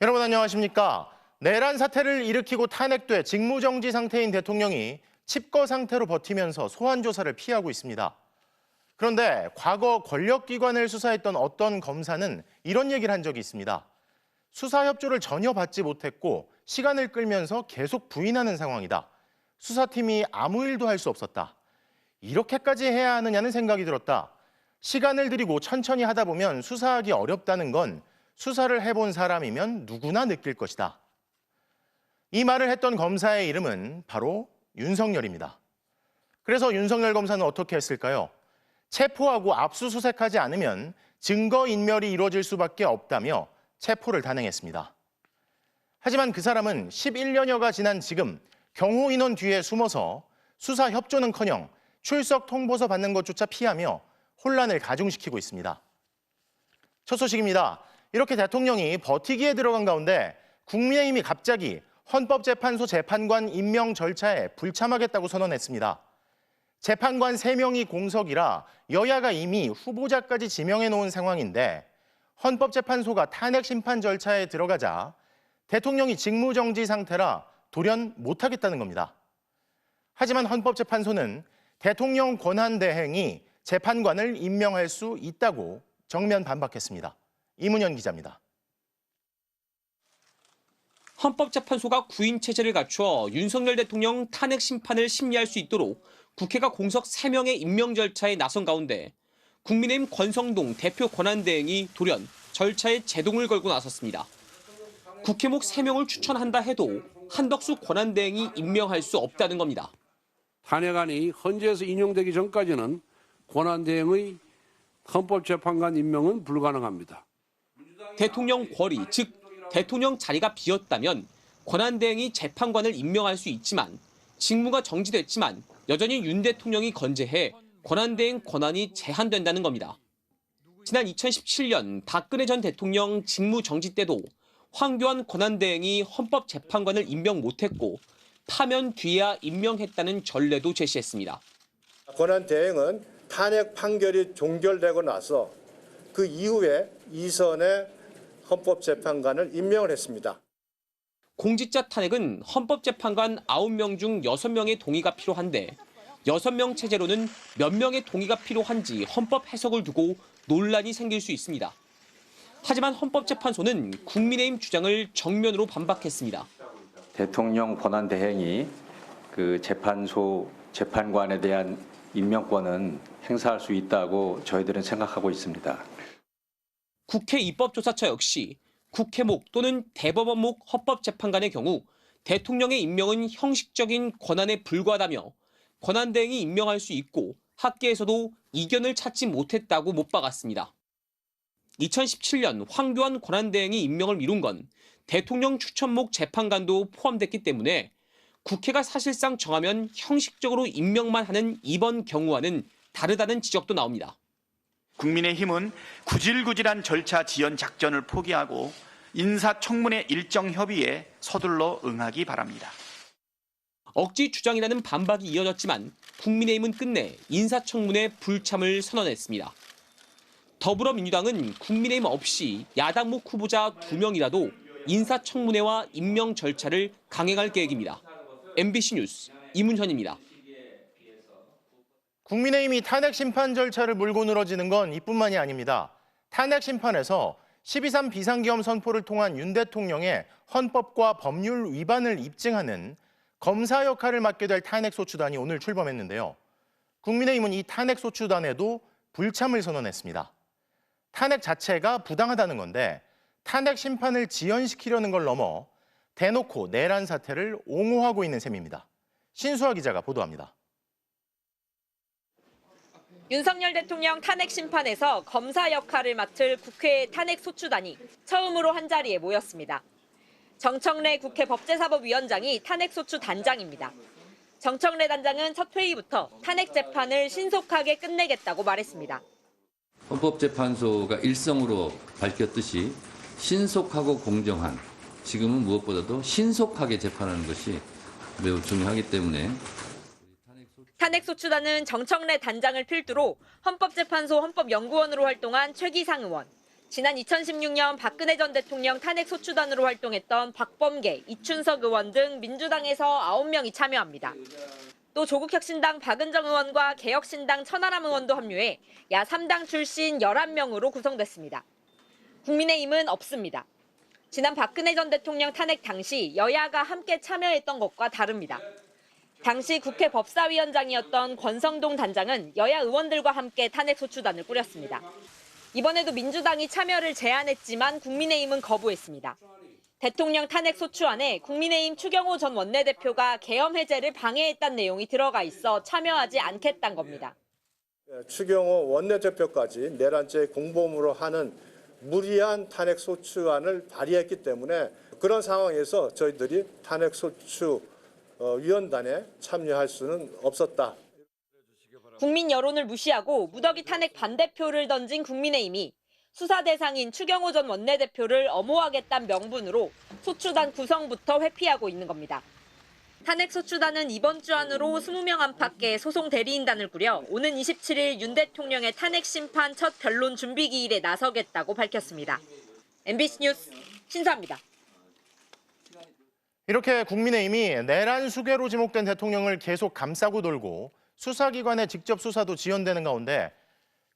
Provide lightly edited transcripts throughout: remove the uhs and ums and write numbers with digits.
여러분 안녕하십니까? 내란 사태를 일으키고 탄핵돼 직무정지 상태인 대통령이 칩거 상태로 버티면서 소환 조사를 피하고 있습니다. 그런데 과거 권력기관을 수사했던 어떤 검사는 이런 얘기를 한 적이 있습니다. 수사 협조를 전혀 받지 못했고 시간을 끌면서 계속 부인하는 상황이다. 수사팀이 아무 일도 할 수 없었다. 이렇게까지 해야 하느냐는 생각이 들었다. 시간을 들이고 천천히 하다 보면 수사하기 어렵다는 건 수사를 해본 사람이면 누구나 느낄 것이다. 이 말을 했던 검사의 이름은 바로 윤석열입니다. 그래서 윤석열 검사는 어떻게 했을까요? 체포하고 압수수색하지 않으면 증거인멸이 이루어질 수밖에 없다며 체포를 단행했습니다. 하지만 그 사람은 11년여가 지난 지금 경호인원 뒤에 숨어서 수사 협조는커녕 출석 통보서 받는 것조차 피하며 혼란을 가중시키고 있습니다. 첫 소식입니다. 이렇게 대통령이 버티기에 들어간 가운데 국민의힘이 갑자기 헌법재판소 재판관 임명 절차에 불참하겠다고 선언했습니다. 재판관 3명이 공석이라 여야가 이미 후보자까지 지명해 놓은 상황인데 헌법재판소가 탄핵 심판 절차에 들어가자 대통령이 직무정지 상태라 돌연 못하겠다는 겁니다. 하지만 헌법재판소는 대통령 권한대행이 재판관을 임명할 수 있다고 정면 반박했습니다. 이문현 기자입니다. 헌법재판소가 구인 체제를 갖춰 윤석열 대통령 탄핵 심판을 심리할 수 있도록 국회가 공석 3명의 임명 절차에 나선 가운데 국민의힘 권성동 대표 권한대행이 돌연 절차에 제동을 걸고 나섰습니다. 국회목 3명을 추천한다 해도 한덕수 권한대행이 임명할 수 없다는 겁니다. 탄핵안이 헌재에서 인용되기 전까지는 권한대행의 헌법재판관 임명은 불가능합니다. 대통령 권리, 즉 대통령 자리가 비었다면 권한대행이 재판관을 임명할 수 있지만 직무가 정지됐지만 여전히 윤 대통령이 건재해 권한대행 권한이 제한된다는 겁니다. 지난 2017년 박근혜 전 대통령 직무 정지 때도 황교안 권한대행이 헌법재판관을 임명 못했고 파면 뒤에야 임명했다는 전례도 제시했습니다. 권한대행은 탄핵 판결이 종결되고 나서 그 이후에 이선의 헌법재판관을 임명을 했습니다. 공직자 탄핵은 헌법재판관 9명 중 6명의 동의가 필요한데 6명 체제로는 몇 명의 동의가 필요한지 헌법 해석을 두고 논란이 생길 수 있습니다. 하지만 헌법재판소는 국민의힘 주장을 정면으로 반박했습니다. 대통령 권한대행이 그 재판관에 대한 임명권은 행사할 수 있다고 저희들은 생각하고 있습니다. 국회 입법조사처 역시 국회목 또는 대법원목 헌법재판관의 경우 대통령의 임명은 형식적인 권한에 불과하다며 권한대행이 임명할 수 있고 학계에서도 이견을 찾지 못했다고 못 박았습니다. 2017년 황교안 권한대행이 임명을 미룬 건 대통령 추천목 재판관도 포함됐기 때문에 국회가 사실상 정하면 형식적으로 임명만 하는 이번 경우와는 다르다는 지적도 나옵니다. 국민의힘은 구질구질한 절차 지연 작전을 포기하고 인사청문회 일정 협의에 서둘러 응하기 바랍니다. 억지 주장이라는 반박이 이어졌지만 국민의힘은 끝내 인사청문회 불참을 선언했습니다. 더불어민주당은 국민의힘 없이 야당목 후보자 2명이라도 인사청문회와 임명 절차를 강행할 계획입니다. MBC 뉴스 이문현입니다. 국민의힘이 탄핵 심판 절차를 물고 늘어지는 건 이뿐만이 아닙니다. 탄핵 심판에서 12.3 비상계엄 선포를 통한 윤 대통령의 헌법과 법률 위반을 입증하는 검사 역할을 맡게 될 탄핵소추단이 오늘 출범했는데요. 국민의힘은 이 탄핵소추단에도 불참을 선언했습니다. 탄핵 자체가 부당하다는 건데 탄핵 심판을 지연시키려는 걸 넘어 대놓고 내란 사태를 옹호하고 있는 셈입니다. 신수아 기자가 보도합니다. 윤석열 대통령 탄핵 심판에서 검사 역할을 맡을 국회 탄핵소추단이 처음으로 한자리에 모였습니다. 정청래 국회 법제사법위원장이 탄핵소추 단장입니다. 정청래 단장은 첫 회의부터 탄핵 재판을 신속하게 끝내겠다고 말했습니다. 헌법재판소가 일성으로 밝혔듯이 신속하고 공정한, 지금은 무엇보다도 신속하게 재판하는 것이 매우 중요하기 때문에 탄핵소추단은 정청래 단장을 필두로 헌법재판소 헌법연구원으로 활동한 최기상 의원, 지난 2016년 박근혜 전 대통령 탄핵 소추단으로 활동했던 박범계, 이춘석 의원 등 민주당에서 9명이 참여합니다. 또 조국혁신당 박은정 의원과 개혁신당 천하람 의원도 합류해 야 3당 출신 11명으로 구성됐습니다. 국민의힘은 없습니다. 지난 박근혜 전 대통령 탄핵 당시 여야가 함께 참여했던 것과 다릅니다. 당시 국회 법사위원장이었던 권성동 단장은 여야 의원들과 함께 탄핵 소추단을 꾸렸습니다. 이번에도 민주당이 참여를 제안했지만 국민의힘은 거부했습니다. 대통령 탄핵 소추안에 국민의힘 추경호 전 원내대표가 계엄 해제를 방해했다는 내용이 들어가 있어 참여하지 않겠다는 겁니다. 추경호 원내대표까지 내란죄 공범으로 하는 무리한 탄핵 소추안을 발의했기 때문에 그런 상황에서 저희들이 탄핵 소추 위원단에 참여할 수는 없었다. 국민 여론을 무시하고 무더기 탄핵 반대표를 던진 국민의힘이 수사 대상인 추경호 전 원내대표를 엄호하겠다는 명분으로 소추단 구성부터 회피하고 있는 겁니다. 탄핵 소추단은 이번 주 안으로 20명 안팎의 소송 대리인단을 꾸려 오는 27일 윤 대통령의 탄핵 심판 첫 변론 준비 기일에 나서겠다고 밝혔습니다. MBC 뉴스 신사입니다. 이렇게 국민의힘이 내란 수괴로 지목된 대통령을 계속 감싸고 돌고 수사기관의 직접 수사도 지연되는 가운데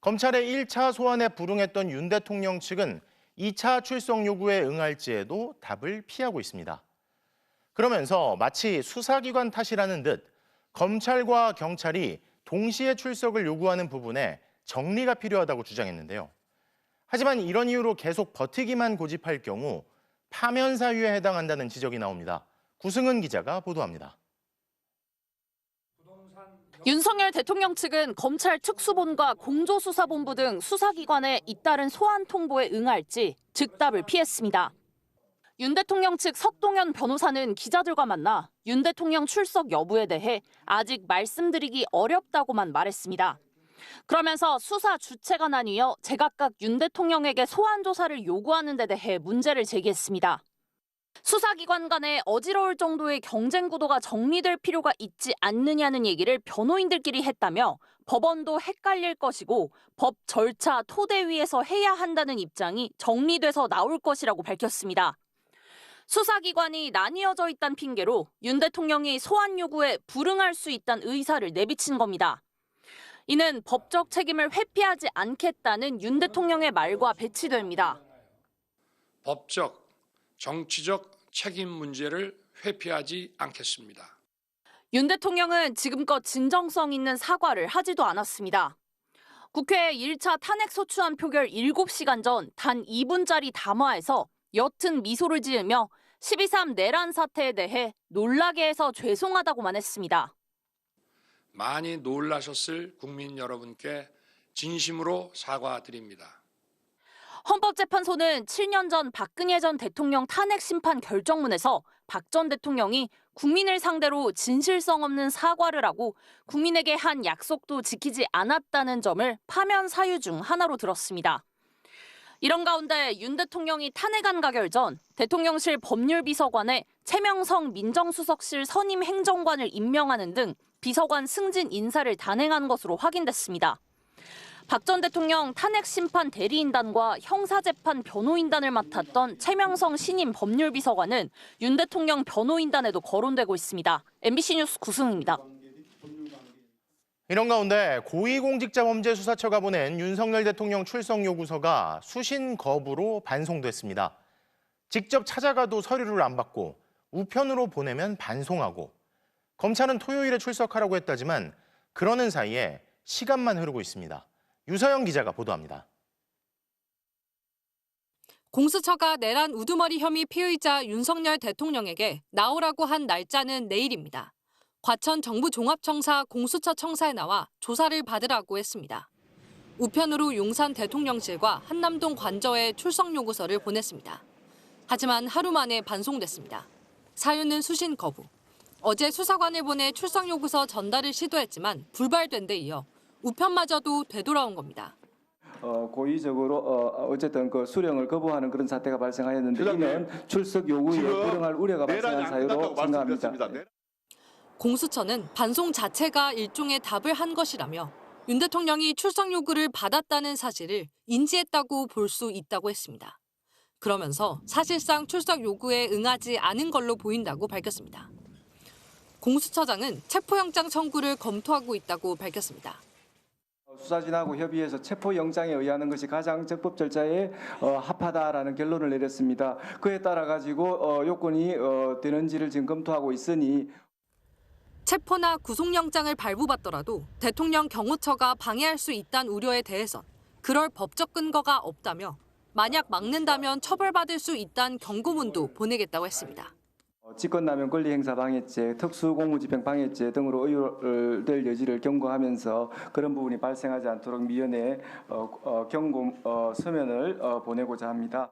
검찰의 1차 소환에 불응했던 윤 대통령 측은 2차 출석 요구에 응할지에도 답을 피하고 있습니다. 그러면서 마치 수사기관 탓이라는 듯 검찰과 경찰이 동시에 출석을 요구하는 부분에 정리가 필요하다고 주장했는데요. 하지만 이런 이유로 계속 버티기만 고집할 경우 파면 사유에 해당한다는 지적이 나옵니다. 구승은 기자가 보도합니다. 윤석열 대통령 측은 검찰 특수본과 공조수사본부 등 수사기관의 잇따른 소환 통보에 응할지 즉답을 피했습니다. 윤 대통령 측 석동현 변호사는 기자들과 만나 윤 대통령 출석 여부에 대해 아직 말씀드리기 어렵다고만 말했습니다. 그러면서 수사 주체가 나뉘어 제각각 윤 대통령에게 소환 조사를 요구하는 데 대해 문제를 제기했습니다. 수사기관 간에 어지러울 정도의 경쟁 구도가 정리될 필요가 있지 않느냐는 얘기를 변호인들끼리 했다며 법원도 헷갈릴 것이고 법 절차 토대 위에서 해야 한다는 입장이 정리돼서 나올 것이라고 밝혔습니다. 수사기관이 나뉘어져 있다는 핑계로 윤 대통령이 소환 요구에 불응할 수 있다는 의사를 내비친 겁니다. 이는 법적 책임을 회피하지 않겠다는 윤 대통령의 말과 배치됩니다. 법적, 정치적 책임 문제를 회피하지 않겠습니다. 윤 대통령은 지금껏 진정성 있는 사과를 하지도 않았습니다. 국회 1차 탄핵소추안 표결 7시간 전 단 2분짜리 담화에서 옅은 미소를 지으며 12.3 내란 사태에 대해 놀라게 해서 죄송하다고만 했습니다. 많이 놀라셨을 국민 여러분께 진심으로 사과드립니다. 헌법재판소는 7년 전 박근혜 전 대통령 탄핵 심판 결정문에서 박 전 대통령이 국민을 상대로 진실성 없는 사과를 하고 국민에게 한 약속도 지키지 않았다는 점을 파면 사유 중 하나로 들었습니다. 이런 가운데 윤 대통령이 탄핵안 가결 전 대통령실 법률비서관에 최명성 민정수석실 선임 행정관을 임명하는 등 비서관 승진 인사를 단행한 것으로 확인됐습니다. 박 전 대통령 탄핵 심판 대리인단과 형사재판 변호인단을 맡았던 최명성 신임 법률비서관은 윤 대통령 변호인단에도 거론되고 있습니다. MBC 뉴스 구승입니다. 이런 가운데 고위공직자범죄수사처가 보낸 윤석열 대통령 출석 요구서가 수신 거부로 반송됐습니다. 직접 찾아가도 서류를 안 받고 우편으로 보내면 반송하고 검찰은 토요일에 출석하라고 했다지만 그러는 사이에 시간만 흐르고 있습니다. 유서영 기자가 보도합니다. 공수처가 내란 우두머리 혐의 피의자 윤석열 대통령에게 나오라고 한 날짜는 내일입니다. 과천 정부종합청사 공수처 청사에 나와 조사를 받으라고 했습니다. 우편으로 용산 대통령실과 한남동 관저에 출석 요구서를 보냈습니다. 하지만 하루 만에 반송됐습니다. 사유는 수신 거부. 어제 수사관을 보내 출석 요구서 전달을 시도했지만 불발된 데 이어 우편마저도 되돌아온 겁니다. 고의적으로 어쨌든 그 수령을 거부하는 그런 사태가 발생하였는데 이는 출석 요구에 불응할 우려가 발생한 사유로 생각합니다. 공수처는 반송 자체가 일종의 답을 한 것이라며 윤 대통령이 출석 요구를 받았다는 사실을 인지했다고 볼 수 있다고 했습니다. 그러면서 사실상 출석 요구에 응하지 않은 걸로 보인다고 밝혔습니다. 공수처장은 체포영장 청구를 검토하고 있다고 밝혔습니다. 수사진하고 협의해서 체포영장에 의하는 것이 가장 적법 절차에 합하다라는 결론을 내렸습니다. 그에 따라 가지고 요건이 되는지를 지금 검토하고 있으니 체포나 구속영장을 발부받더라도 대통령 경호처가 방해할 수 있다는 우려에 대해선 그럴 법적 근거가 없다며 만약 막는다면 처벌받을 수 있다는 경고문도 보내겠다고 했습니다. 직권남용 권리행사방해죄, 특수공무집행방해죄 등으로 의율될 여지를 경고하면서 그런 부분이 발생하지 않도록 미연에 경고 서면을 보내고자 합니다.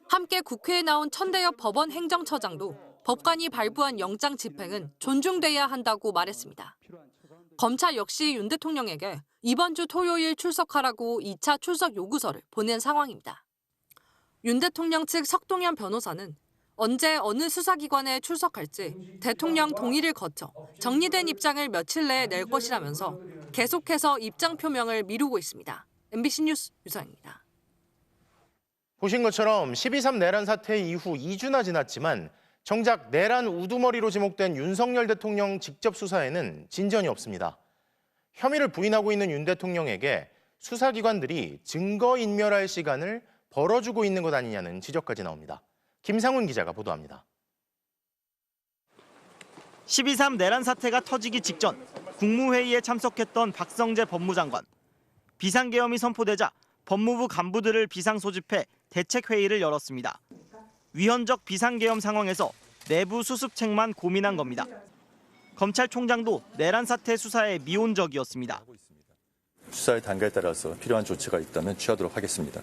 함께 국회에 나온 천대엽 법원 행정처장도 법관이 발부한 영장 집행은 존중돼야 한다고 말했습니다. 검찰 역시 윤 대통령에게 이번 주 토요일 출석하라고 2차 출석 요구서를 보낸 상황입니다. 윤 대통령 측 석동현 변호사는 언제 어느 수사기관에 출석할지 대통령 동의를 거쳐 정리된 입장을 며칠 내에 낼 것이라면서 계속해서 입장 표명을 미루고 있습니다. MBC 뉴스 유서영입니다. 보신 것처럼 12.3 내란 사태 이후 2주나 지났지만 정작 내란 우두머리로 지목된 윤석열 대통령 직접 수사에는 진전이 없습니다. 혐의를 부인하고 있는 윤 대통령에게 수사기관들이 증거인멸할 시간을 벌어주고 있는 것 아니냐는 지적까지 나옵니다. 김상훈 기자가 보도합니다. 12.3 내란 사태가 터지기 직전 국무회의에 참석했던 박성재 법무장관. 비상계엄이 선포되자 법무부 간부들을 비상소집해 대책회의를 열었습니다. 위헌적 비상계엄 상황에서 내부 수습책만 고민한 겁니다. 검찰총장도 내란 사태 수사에 미온적이었습니다. 수사의 단계에 따라서 필요한 조치가 있다면 취하도록 하겠습니다.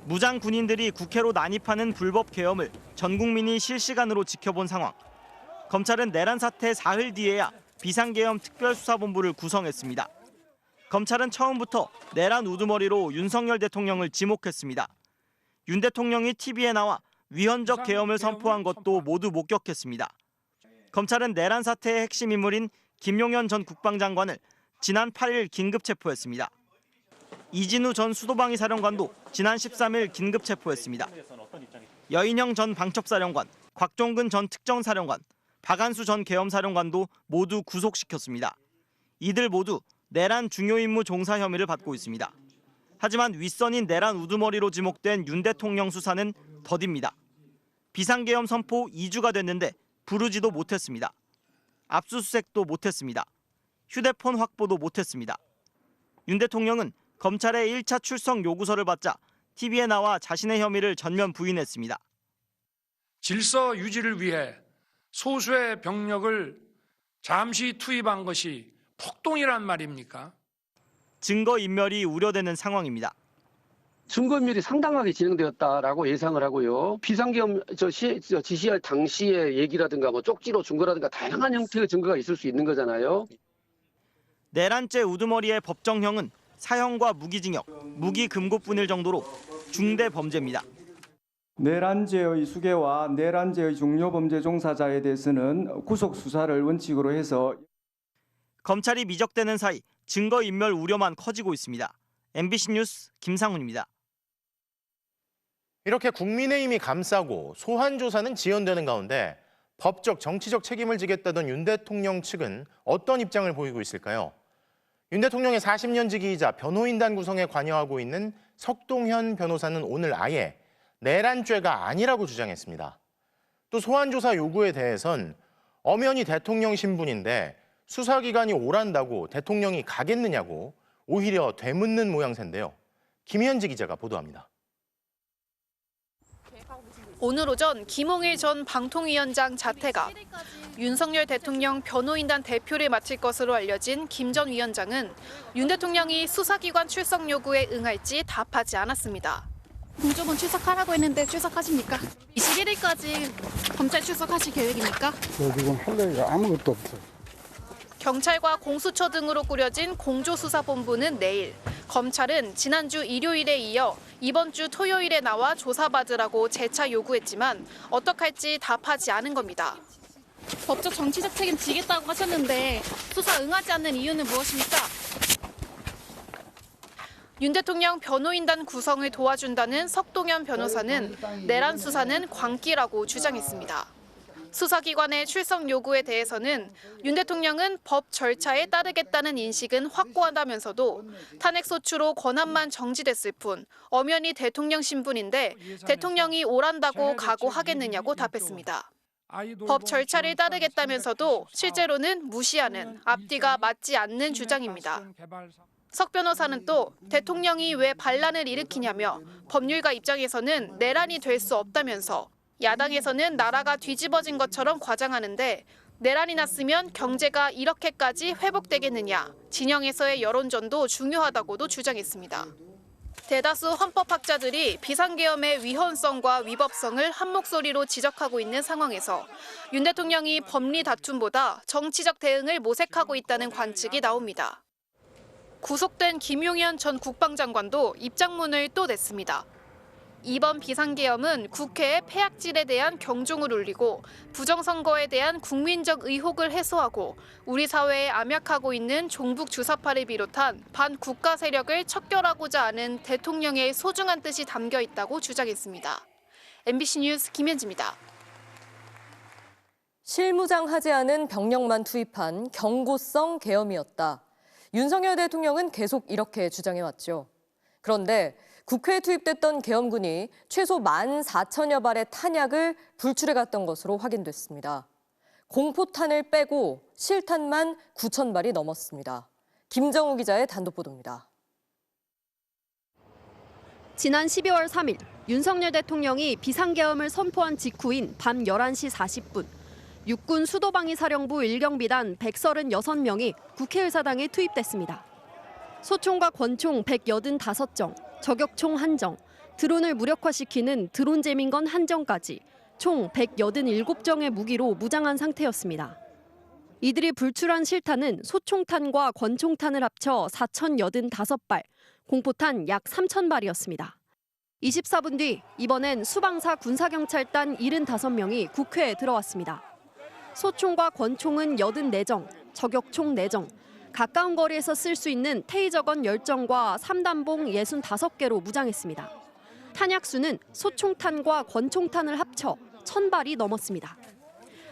무장 군인들이 국회로 난입하는 불법 계엄을 전 국민이 실시간으로 지켜본 상황. 검찰은 내란 사태 사흘 뒤에야 비상계엄 특별수사본부를 구성했습니다. 검찰은 처음부터 내란 우두머리로 윤석열 대통령을 지목했습니다. 윤 대통령이 TV에 나와 위헌적 계엄을 선포한 것도 모두 목격했습니다. 검찰은 내란 사태의 핵심 인물인 김용현 전 국방장관을 지난 8일 긴급 체포했습니다. 이진우 전 수도방위 사령관도 지난 13일 긴급 체포했습니다. 여인형 전 방첩사령관, 곽종근 전 특정사령관, 박안수 전 계엄사령관도 모두 구속시켰습니다. 이들 모두 내란 중요 임무 종사 혐의를 받고 있습니다. 하지만 윗선인 내란 우두머리로 지목된 윤 대통령 수사는 더딥니다. 비상계엄 선포 2주가 됐는데 부르지도 못했습니다. 압수수색도 못했습니다. 휴대폰 확보도 못했습니다. 윤 대통령은 검찰의 1차 출석 요구서를 받자 TV에 나와 자신의 혐의를 전면 부인했습니다. 질서 유지를 위해 소수의 병력을 잠시 투입한 것이 폭동이란 말입니까? 증거인멸이 우려되는 상황입니다. 증거인멸이 상당하게 진행되었다라고 예상을 하고요. 비상계엄 지시할 당시의 얘기라든가 뭐 쪽지로 증거라든가 다양한 형태의 증거가 있을 수 있는 거잖아요. 내란죄 우두머리의 법정형은 사형과 무기징역, 무기금고뿐일 정도로 중대 범죄입니다. 내란죄의 수괴와 내란죄의 중요 범죄 종사자에 대해서는 구속 수사를 원칙으로 해서 검찰이 미적되는 사이 증거인멸 우려만 커지고 있습니다. MBC 뉴스 김상훈입니다. 이렇게 국민의힘이 감싸고 소환 조사는 지연되는 가운데 법적, 정치적 책임을 지겠다던 윤 대통령 측은 어떤 입장을 보이고 있을까요? 윤 대통령의 40년 지기이자 변호인단 구성에 관여하고 있는 석동현 변호사는 오늘 아예 내란죄가 아니라고 주장했습니다. 또 소환 조사 요구에 대해선 엄연히 대통령 신분인데 수사기관이 오란다고 대통령이 가겠느냐고 오히려 되묻는 모양새인데요. 김현지 기자가 보도합니다. 오늘 오전 김홍일 전 방통위원장 자택 앞 윤석열 대통령 변호인단 대표를 맡을 것으로 알려진 김 전 위원장은 윤 대통령이 수사기관 출석 요구에 응할지 답하지 않았습니다. 공조본 출석하라고 했는데 출석하십니까? 21일까지 검찰 출석하실 계획입니까? 지금 할 얘기가 아무것도 없어요. 경찰과 공수처 등으로 꾸려진 공조수사본부는 내일, 검찰은 지난주 일요일에 이어 이번 주 토요일에 나와 조사받으라고 재차 요구했지만 어떡할지 답하지 않은 겁니다. 법적 정치적 책임 지겠다고 하셨는데 수사 응하지 않는 이유는 무엇입니까? 윤 대통령 변호인단 구성을 도와준다는 석동현 변호사는 내란 수사는 광기라고 주장했습니다. 수사기관의 출석 요구에 대해서는 윤 대통령은 법 절차에 따르겠다는 인식은 확고하다면서도 탄핵소추로 권한만 정지됐을 뿐 엄연히 대통령 신분인데 대통령이 오란다고 각오하겠느냐고 답했습니다. 법 절차를 따르겠다면서도 실제로는 무시하는 앞뒤가 맞지 않는 주장입니다. 석 변호사는 또 대통령이 왜 반란을 일으키냐며 법률가 입장에서는 내란이 될 수 없다면서 야당에서는 나라가 뒤집어진 것처럼 과장하는데 내란이 났으면 경제가 이렇게까지 회복되겠느냐, 진영에서의 여론전도 중요하다고도 주장했습니다. 대다수 헌법학자들이 비상계엄의 위헌성과 위법성을 한 목소리로 지적하고 있는 상황에서 윤 대통령이 법리 다툼보다 정치적 대응을 모색하고 있다는 관측이 나옵니다. 구속된 김용현 전 국방장관도 입장문을 또 냈습니다. 이번 비상계엄은 국회의 폐악질에 대한 경종을 울리고 부정선거에 대한 국민적 의혹을 해소하고 우리 사회에 암약하고 있는 종북 주사파를 비롯한 반국가 세력을 척결하고자 하는 대통령의 소중한 뜻이 담겨 있다고 주장했습니다. MBC 뉴스 김현지입니다. 실무장하지 않은 병력만 투입한 경고성 계엄이었다. 윤석열 대통령은 계속 이렇게 주장해왔죠. 그런데 국회에 투입됐던 계엄군이 최소 14,000여 발의 탄약을 불출해갔던 것으로 확인됐습니다. 공포탄을 빼고 실탄만 9,000발이 넘었습니다. 김정우 기자의 단독 보도입니다. 지난 12월 3일 윤석열 대통령이 비상계엄을 선포한 직후인 밤 11시 40분 육군 수도방위사령부 1경비단 136명이 국회의사당에 투입됐습니다. 소총과 권총 185정, 저격총 1정, 드론을 무력화시키는 드론 재민건 1정까지 총 187정의 무기로 무장한 상태였습니다. 이들이 불출한 실탄은 소총탄과 권총탄을 합쳐 4,085발, 공포탄 약 3,000발이었습니다. 24분 뒤 이번엔 수방사 군사경찰단 75명이 국회에 들어왔습니다. 소총과 권총은 84정, 저격총 4정, 가까운 거리에서 쓸 수 있는 테이저건 10정과 3단봉 65개로 무장했습니다. 탄약수는 소총탄과 권총탄을 합쳐 1,000발이 넘었습니다.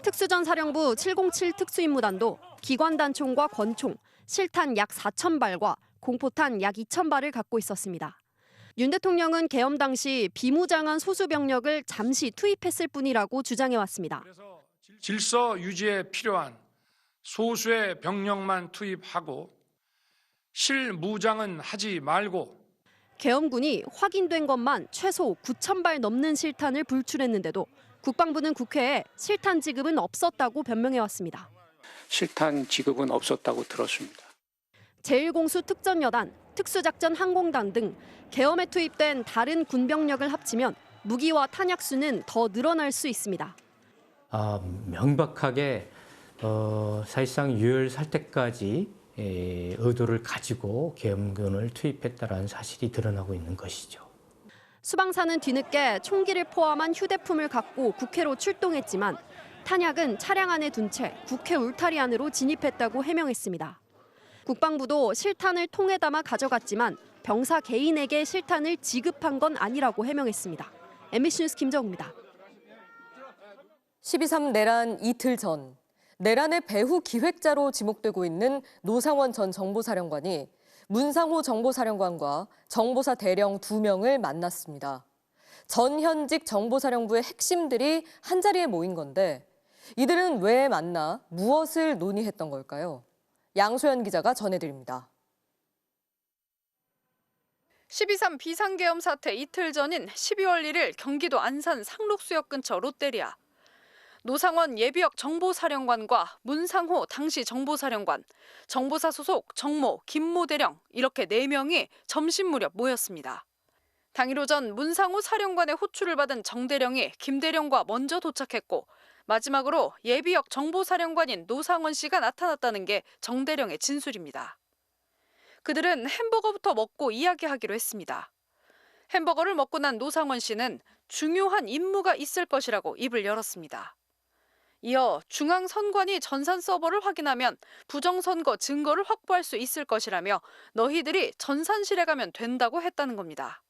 특수전사령부 707 특수임무단도 기관단총과 권총, 실탄 약 4,000발과 공포탄 약 2,000발을 갖고 있었습니다. 윤 대통령은 계엄 당시 비무장한 소수 병력을 잠시 투입했을 뿐이라고 주장해왔습니다. 질서 유지에 필요한 소수의 병력만 투입하고 실무장은 하지 말고 계엄군이 확인된 것만 최소 9,000발 넘는 실탄을 불출했는데도 국방부는 국회에 실탄 지급은 없었다고 변명해왔습니다. 실탄 지급은 없었다고 들었습니다. 제1공수 특전여단, 특수작전 항공단 등 계엄에 투입된 다른 군병력을 합치면 무기와 탄약수는 더 늘어날 수 있습니다. 명백하게 사실상 유혈 살 때까지 의도를 가지고 계엄군을 투입했다는 사실이 드러나고 있는 것이죠. 수방사는 뒤늦게 총기를 포함한 휴대품을 갖고 국회로 출동했지만 탄약은 차량 안에 둔 채 국회 울타리 안으로 진입했다고 해명했습니다. 국방부도 실탄을 통에 담아 가져갔지만 병사 개인에게 실탄을 지급한 건 아니라고 해명했습니다. MBC 뉴스 김정우입니다. 12.3 내란 이틀 전, 내란의 배후 기획자로 지목되고 있는 노상원 전 정보사령관이 문상호 정보사령관과 정보사 대령 2명을 만났습니다. 전 현직 정보사령부의 핵심들이 한자리에 모인 건데 이들은 왜 만나 무엇을 논의했던 걸까요? 양소연 기자가 전해드립니다. 12.3 비상계엄 사태 이틀 전인 12월 1일 경기도 안산 상록수역 근처 롯데리아. 노상원 예비역 정보사령관과 문상호 당시 정보사령관, 정보사 소속 정모, 김모 대령 이렇게 4명이 점심 무렵 모였습니다. 당일 오전 문상호 사령관의 호출을 받은 정 대령이 김 대령과 먼저 도착했고 마지막으로 예비역 정보사령관인 노상원 씨가 나타났다는 게 정 대령의 진술입니다. 그들은 햄버거부터 먹고 이야기하기로 했습니다. 햄버거를 먹고 난 노상원 씨는 중요한 임무가 있을 것이라고 입을 열었습니다. 이어 중앙선관위 전산 서버를 확인하면 부정선거 증거를 확보할 수 있을 것이라며 너희들이 전산실에 가면 된다고 했다는 겁니다.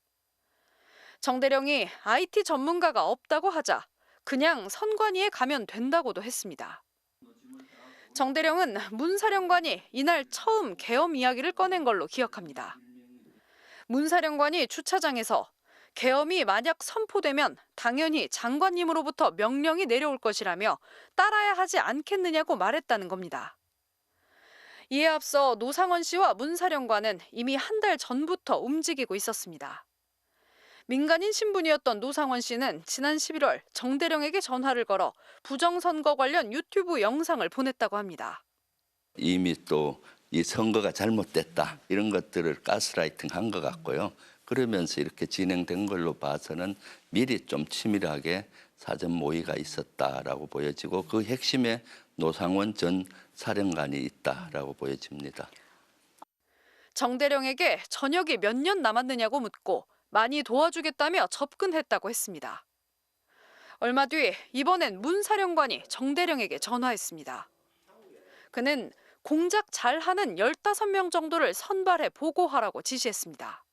정대령이 IT 전문가가 없다고 하자 그냥 선관위에 가면 된다고도 했습니다. 정대령은 문 사령관이 이날 처음 계엄 이야기를 꺼낸 걸로 기억합니다. 문 사령관이 주차장에서 계엄이 만약 선포되면 당연히 장관님으로부터 명령이 내려올 것이라며 따라야 하지 않겠느냐고 말했다는 겁니다. 이에 앞서 노상원 씨와 문 사령관은 이미 한 달 전부터 움직이고 있었습니다. 민간인 신분이었던 노상원 씨는 지난 11월 정대령에게 전화를 걸어 부정선거 관련 유튜브 영상을 보냈다고 합니다. 이미 또 이 선거가 잘못됐다 이런 것들을 가스라이팅 한 것 같고요. 그러면서 이렇게 진행된 걸로 봐서는 미리 좀 치밀하게 사전 모의가 있었다라고 보여지고 그 핵심에 노상원 전 사령관이 있다라고 보여집니다. 정대령에게 전역이 몇 년 남았느냐고 묻고 많이 도와주겠다며 접근했다고 했습니다. 얼마 뒤 이번엔 문 사령관이 정대령에게 전화했습니다. 그는 공작 잘하는 15명 정도를 선발해 보고하라고 지시했습니다.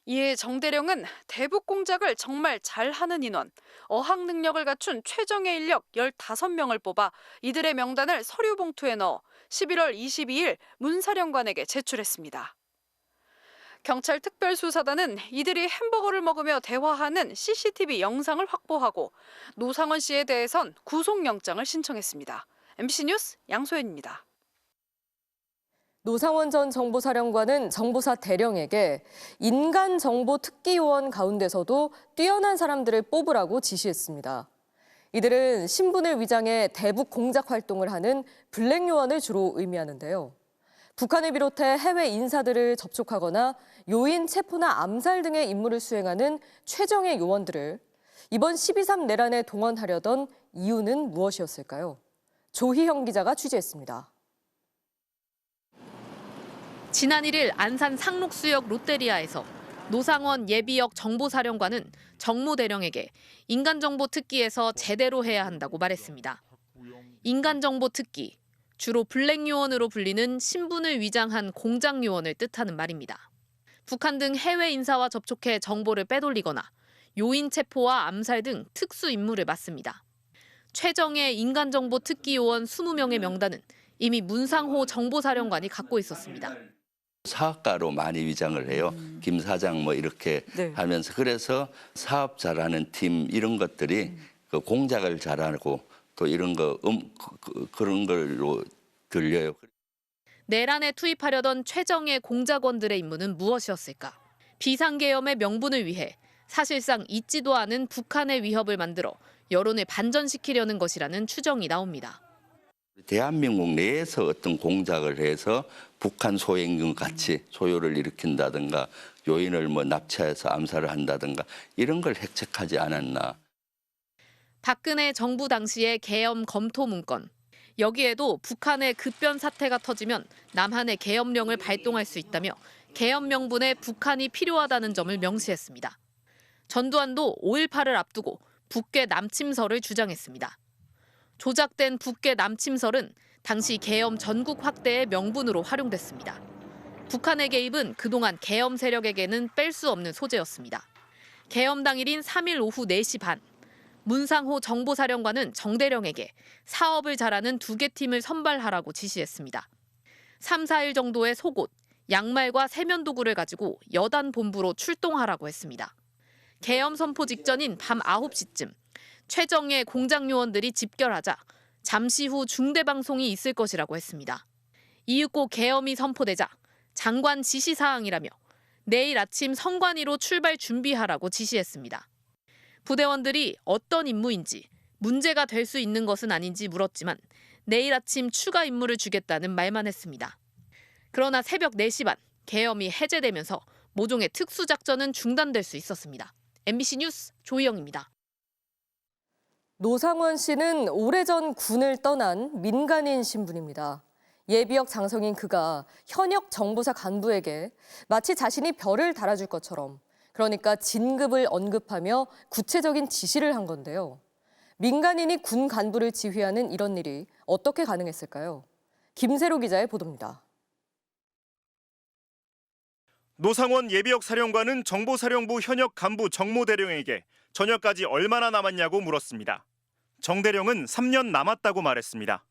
이에 정대령은 대북 공작을 정말 잘하는 인원, 어학 능력을 갖춘 최정예 인력 15명을 뽑아 이들의 명단을 서류 봉투에 넣어 11월 22일 문 사령관에게 제출했습니다. 경찰 특별수사단은 이들이 햄버거를 먹으며 대화하는 CCTV 영상을 확보하고 노상원 씨에 대해선 구속영장을 신청했습니다. MBC 뉴스 양소연입니다. 노상원 전 정보사령관은 정보사 대령에게 인간정보특기요원 가운데서도 뛰어난 사람들을 뽑으라고 지시했습니다. 이들은 신분을 위장해 대북 공작 활동을 하는 블랙 요원을 주로 의미하는데요. 북한을 비롯해 해외 인사들을 접촉하거나 요인 체포나 암살 등의 임무를 수행하는 최정예 요원들을 이번 12.3 내란에 동원하려던 이유는 무엇이었을까요? 조희형 기자가 취재했습니다. 지난 1일 안산 상록수역 롯데리아에서 노상원 예비역 정보사령관은 정무대령에게 인간정보 특기에서 제대로 해야 한다고 말했습니다. 인간정보 특기, 주로 블랙 요원으로 불리는 신분을 위장한 공작 요원을 뜻하는 말입니다. 북한 등 해외 인사와 접촉해 정보를 빼돌리거나 요인 체포와 암살 등 특수 임무를 맡습니다. 최정예 인간정보 특기 요원 20명의 명단은 이미 문상호 정보사령관이 갖고 있었습니다. 사업가로 많이 위장을 해요. 김 사장 뭐 이렇게 하면서 그래서 사업 잘하는 팀 이런 것들이 그 공작을 잘하고 또 이런 거 그런 걸로 들려요. 내란에 투입하려던 최정예 공작원들의 임무는 무엇이었을까? 비상계엄의 명분을 위해 사실상 있지도 않은 북한의 위협을 만들어 여론을 반전시키려는 것이라는 추정이 나옵니다. 대한민국 내에서 어떤 공작을 해서 북한 소행군 같이 소요를 일으킨다든가 요인을 뭐 납치해서 암살을 한다든가 이런 걸 핵책하지 않았나. 박근혜 정부 당시의 계엄 검토 문건. 여기에도 북한의 급변 사태가 터지면 남한의 계엄령을 발동할 수 있다며 계엄 명분에 북한이 필요하다는 점을 명시했습니다. 전두환도 5.18을 앞두고 북괴 남침설을 주장했습니다. 조작된 북괴 남침설은 당시 계엄 전국 확대의 명분으로 활용됐습니다. 북한의 개입은 그동안 계엄 세력에게는 뺄 수 없는 소재였습니다. 계엄 당일인 3일 오후 4시 반, 문상호 정보사령관은 정대령에게 사업을 잘하는 2개 팀을 선발하라고 지시했습니다. 3, 4일 정도의 속옷, 양말과 세면도구를 가지고 여단 본부로 출동하라고 했습니다. 계엄 선포 직전인 밤 9시쯤 최정예 공작 요원들이 집결하자 잠시 후 중대 방송이 있을 것이라고 했습니다. 이윽고 계엄이 선포되자 장관 지시사항이라며 내일 아침 성관위로 출발 준비하라고 지시했습니다. 부대원들이 어떤 임무인지 문제가 될 수 있는 것은 아닌지 물었지만 내일 아침 추가 임무를 주겠다는 말만 했습니다. 그러나 새벽 4시 반 계엄이 해제되면서 모종의 특수작전은 중단될 수 있었습니다. MBC 뉴스 조희영입니다. 노상원 씨는 오래전 군을 떠난 민간인 신분입니다. 예비역 장성인 그가 현역 정보사 간부에게 마치 자신이 별을 달아줄 것처럼 그러니까 진급을 언급하며 구체적인 지시를 한 건데요. 민간인이 군 간부를 지휘하는 이런 일이 어떻게 가능했을까요? 김세로 기자의 보도입니다. 노상원 예비역 사령관은 정보사령부 현역 간부 정모대령에게 전역까지 얼마나 남았냐고 물었습니다. 정 대령은 3년 남았다고 말했습니다.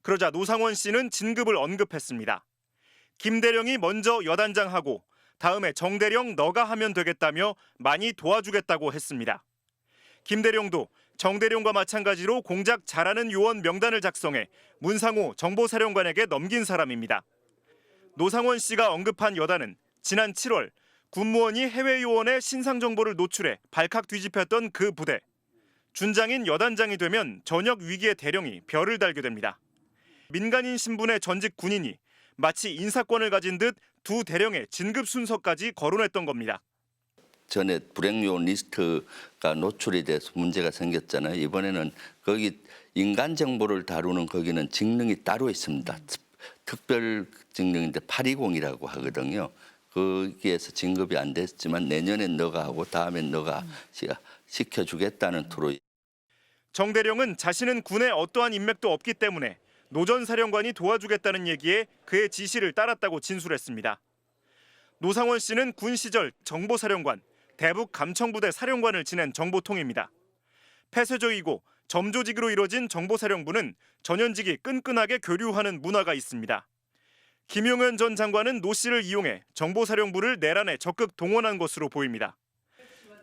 그러자 노상원 씨는 진급을 언급했습니다. 김 대령이 먼저 여단장하고 다음에 정 대령 너가 하면 되겠다며 많이 도와주겠다고 했습니다. 김 대령도 정 대령과 마찬가지로 공작 잘하는 요원 명단을 작성해 문상호 정보사령관에게 넘긴 사람입니다. 노상원 씨가 언급한 여단은 지난 7월 군무원이 해외 요원의 신상 정보를 노출해 발칵 뒤집혔던 그 부대. 준장인 여단장이 되면 전역 위기의 대령이 별을 달게 됩니다. 민간인 신분의 전직 군인이 마치 인사권을 가진 듯 두 대령의 진급 순서까지 거론했던 겁니다. 전에 불행요원 리스트가 노출이 돼서 문제가 생겼잖아요. 이번에는 거기 인간 정보를 다루는 거기는 직능이 따로 있습니다. 특별 직능인데 820이라고 하거든요. 거기에서 진급이 안 됐지만 내년엔 너가 하고 다음엔 너가 시켜주겠다는 투로. 정 대령은 자신은 군에 어떠한 인맥도 없기 때문에 노 전 사령관이 도와주겠다는 얘기에 그의 지시를 따랐다고 진술했습니다. 노상원 씨는 군 시절 정보사령관, 대북 감청부대 사령관을 지낸 정보통입니다. 폐쇄적이고 점조직으로 이뤄진 정보사령부는 전현직이 끈끈하게 교류하는 문화가 있습니다. 김용현 전 장관은 노 씨를 이용해 정보사령부를 내란에 적극 동원한 것으로 보입니다.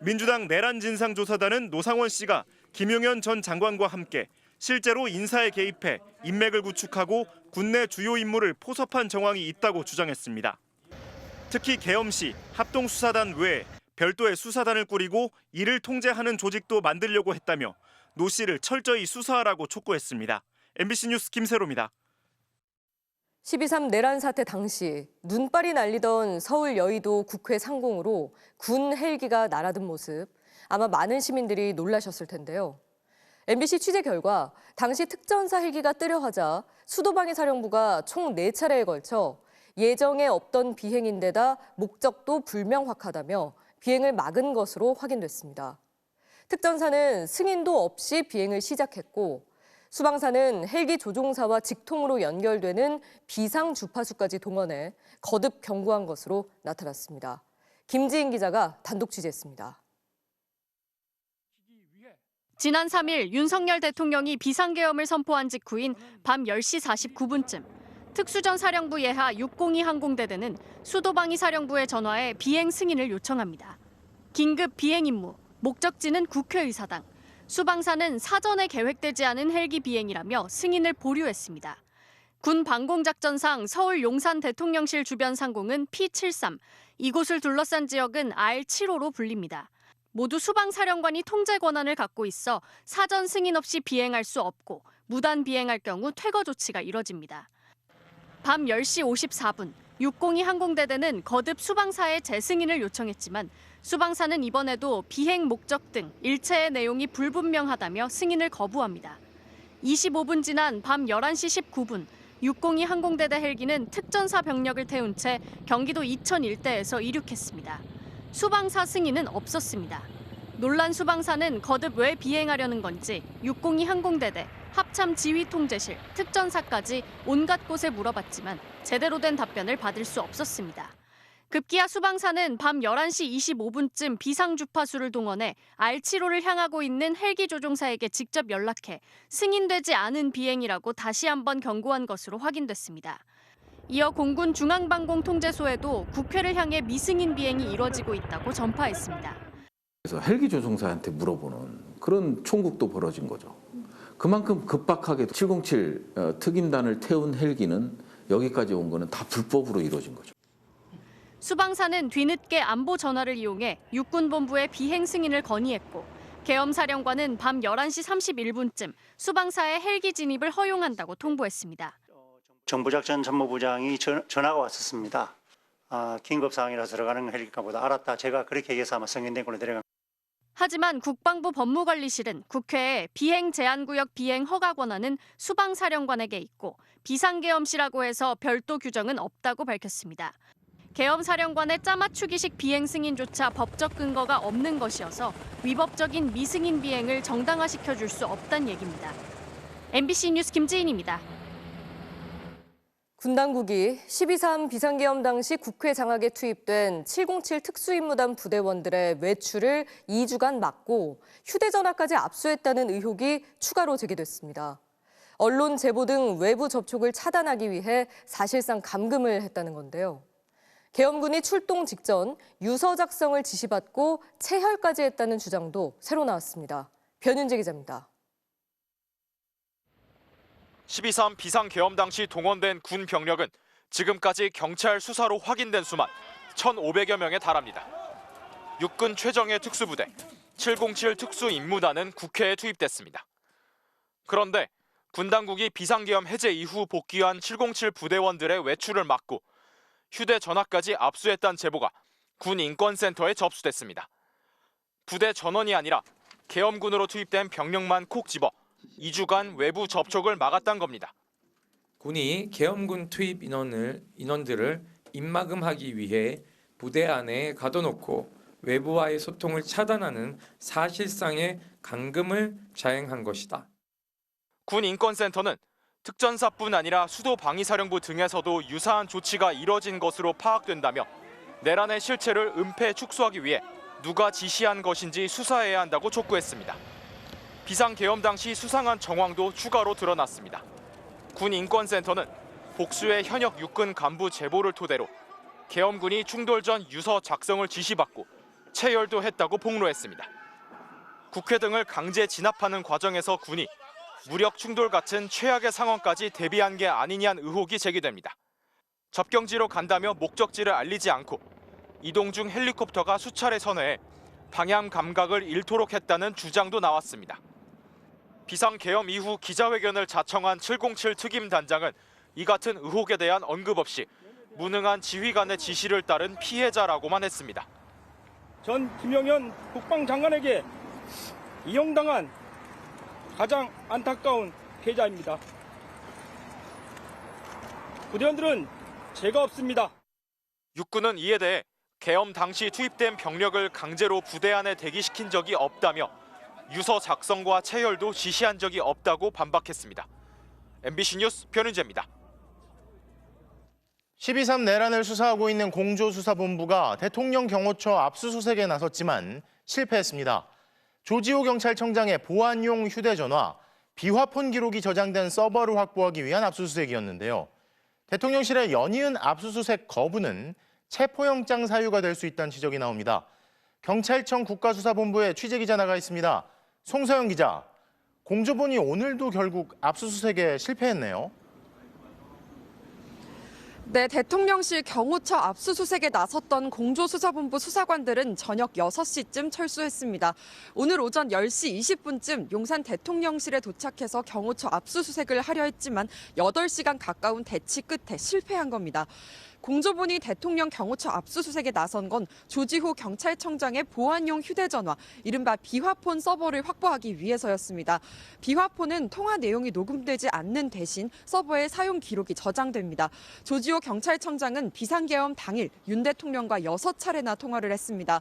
민주당 내란 진상조사단은 노상원 씨가 김용현 전 장관과 함께 실제로 인사에 개입해 인맥을 구축하고 군내 주요 인물을 포섭한 정황이 있다고 주장했습니다. 특히 계엄 시 합동수사단 외에 별도의 수사단을 꾸리고 이를 통제하는 조직도 만들려고 했다며 노 씨를 철저히 수사하라고 촉구했습니다. MBC 뉴스 김세로입니다. 12.3 내란 사태 당시 눈발이 날리던 서울 여의도 국회 상공으로 군 헬기가 날아든 모습, 아마 많은 시민들이 놀라셨을 텐데요. MBC 취재 결과 당시 특전사 헬기가 뜨려하자 수도방위 사령부가 총 4차례에 걸쳐 예정에 없던 비행인데다 목적도 불명확하다며 비행을 막은 것으로 확인됐습니다. 특전사는 승인도 없이 비행을 시작했고 수방사는 헬기 조종사와 직통으로 연결되는 비상 주파수까지 동원해 거듭 경고한 것으로 나타났습니다. 김지인 기자가 단독 취재했습니다. 지난 3일 윤석열 대통령이 비상계엄을 선포한 직후인 밤 10시 49분쯤 특수전 사령부 예하 602 항공대대는 수도방위 사령부에 전화해 비행 승인을 요청합니다. 긴급 비행 임무, 목적지는 국회의사당. 수방사는 사전에 계획되지 않은 헬기 비행이라며 승인을 보류했습니다. 군 방공작전상 서울 용산 대통령실 주변 상공은 P73, 이곳을 둘러싼 지역은 R75로 불립니다. 모두 수방사령관이 통제 권한을 갖고 있어 사전 승인 없이 비행할 수 없고 무단 비행할 경우 퇴거 조치가 이뤄집니다. 밤 10시 54분, 602 항공대대는 거듭 수방사에 재승인을 요청했지만 수방사는 이번에도 비행 목적 등 일체의 내용이 불분명하다며 승인을 거부합니다. 25분 지난 밤 11시 19분, 602 항공대대 헬기는 특전사 병력을 태운 채 경기도 이천 일대에서 이륙했습니다. 수방사 승인은 없었습니다. 놀란 수방사는 거듭 왜 비행하려는 건지 602 항공대대, 합참지휘통제실, 특전사까지 온갖 곳에 물어봤지만 제대로 된 답변을 받을 수 없었습니다. 급기야 수방사는 밤 11시 25분쯤 비상주파수를 동원해 R75를 향하고 있는 헬기 조종사에게 직접 연락해 승인되지 않은 비행이라고 다시 한번 경고한 것으로 확인됐습니다. 이어 공군 중앙방공통제소에도 국회를 향해 미승인 비행이 이뤄지고 있다고 전파했습니다. 그래서 헬기 조종사한테 물어보는 그런 총국도 벌어진 거죠. 그만큼 급박하게 707 특임단을 태운 헬기는 여기까지 온 거는 다 불법으로 이루어진 거죠. 수방사는 뒤늦게 안보 전화를 이용해 육군본부에 비행 승인을 건의했고 계엄사령관은 밤 11시 31분쯤 수방사의 헬기 진입을 허용한다고 통보했습니다. 정보작전 참모부장이 전화가 왔었습니다. 긴급 상황이라서 들어가는 헬기가 보다 알았다. 제가 그렇게 얘기해서 아마 승인된 걸로 내려간. 하지만 국방부 법무관리실은 국회에 비행 제한구역 비행 허가 권한은 수방사령관에게 있고 비상계엄시라고 해서 별도 규정은 없다고 밝혔습니다. 계엄 사령관의 짜맞추기식 비행 승인조차 법적 근거가 없는 것이어서 위법적인 미승인 비행을 정당화시켜줄 수 없다는 얘기입니다. MBC 뉴스 김지인입니다. 군 당국이 12.3 비상계엄 당시 국회 장악에 투입된 707 특수임무단 부대원들의 외출을 2주간 막고 휴대전화까지 압수했다는 의혹이 추가로 제기됐습니다. 언론 제보 등 외부 접촉을 차단하기 위해 사실상 감금을 했다는 건데요. 계엄군이 출동 직전 유서 작성을 지시받고 체혈까지 했다는 주장도 새로 나왔습니다. 변윤재 기자입니다. 12.3 비상계엄 당시 동원된 군 병력은 지금까지 경찰 수사로 확인된 수만 1,500여 명에 달합니다. 육군 최정예 특수부대 707 특수임무단은 국회에 투입됐습니다. 그런데 군 당국이 비상계엄 해제 이후 복귀한 707 부대원들의 외출을 막고 휴대전화까지 압수했다는 제보가 군 인권센터에 접수됐습니다. 부대 전원이 아니라 계엄군으로 투입된 병력만 콕 집어 2주간 외부 접촉을 막았다는 겁니다. 군이 계엄군 투입 인원들을 입막음하기 위해 부대 안에 가둬놓고 외부와의 소통을 차단하는 사실상의 감금을 자행한 것이다. 군 인권센터는 특전사뿐 아니라 수도방위사령부 등에서도 유사한 조치가 이뤄진 것으로 파악된다며 내란의 실체를 은폐 축소하기 위해 누가 지시한 것인지 수사해야 한다고 촉구했습니다. 비상계엄 당시 수상한 정황도 추가로 드러났습니다. 군 인권센터는 복수의 현역 육군 간부 제보를 토대로 계엄군이 충돌 전 유서 작성을 지시받고 체열도 했다고 폭로했습니다. 국회 등을 강제 진압하는 과정에서 군이 무력 충돌 같은 최악의 상황까지 대비한 게 아니냐는 의혹이 제기됩니다. 접경지로 간다며 목적지를 알리지 않고 이동 중 헬리콥터가 수차례 선회해 방향 감각을 잃도록 했다는 주장도 나왔습니다. 비상계엄 이후 기자회견을 자청한 707 특임단장은 이 같은 의혹에 대한 언급 없이 무능한 지휘관의 지시를 따른 피해자라고만 했습니다. 전 김용현 국방장관에게 이용당한 가장 안타까운 피해자입니다. 부대원들은 죄가 없습니다. 육군은 이에 대해 계엄 당시 투입된 병력을 강제로 부대 안에 대기시킨 적이 없다며 유서 작성과 체열도 지시한 적이 없다고 반박했습니다. MBC 뉴스 변윤재입니다. 12.3 내란을 수사하고 있는 공조수사본부가 대통령 경호처 압수수색에 나섰지만 실패했습니다. 조지호 경찰청장의 보안용 휴대전화, 비화폰 기록이 저장된 서버를 확보하기 위한 압수수색이었는데요. 대통령실의 연이은 압수수색 거부는 체포영장 사유가 될 수 있다는 지적이 나옵니다. 경찰청 국가수사본부에 취재기자 나가 있습니다. 송서영 기자, 공조본이 오늘도 결국 압수수색에 실패했네요. 네, 대통령실 경호처 압수수색에 나섰던 공조수사본부 수사관들은 저녁 6시쯤 철수했습니다. 오늘 오전 10시 20분쯤 용산 대통령실에 도착해서 경호처 압수수색을 하려 했지만 8시간 가까운 대치 끝에 실패한 겁니다. 공조본이 대통령 경호처 압수수색에 나선 건 조지호 경찰청장의 보안용 휴대전화, 이른바 비화폰 서버를 확보하기 위해서였습니다. 비화폰은 통화 내용이 녹음되지 않는 대신 서버에 사용 기록이 저장됩니다. 조지호 경찰청장은 비상계엄 당일 윤 대통령과 6차례나 통화를 했습니다.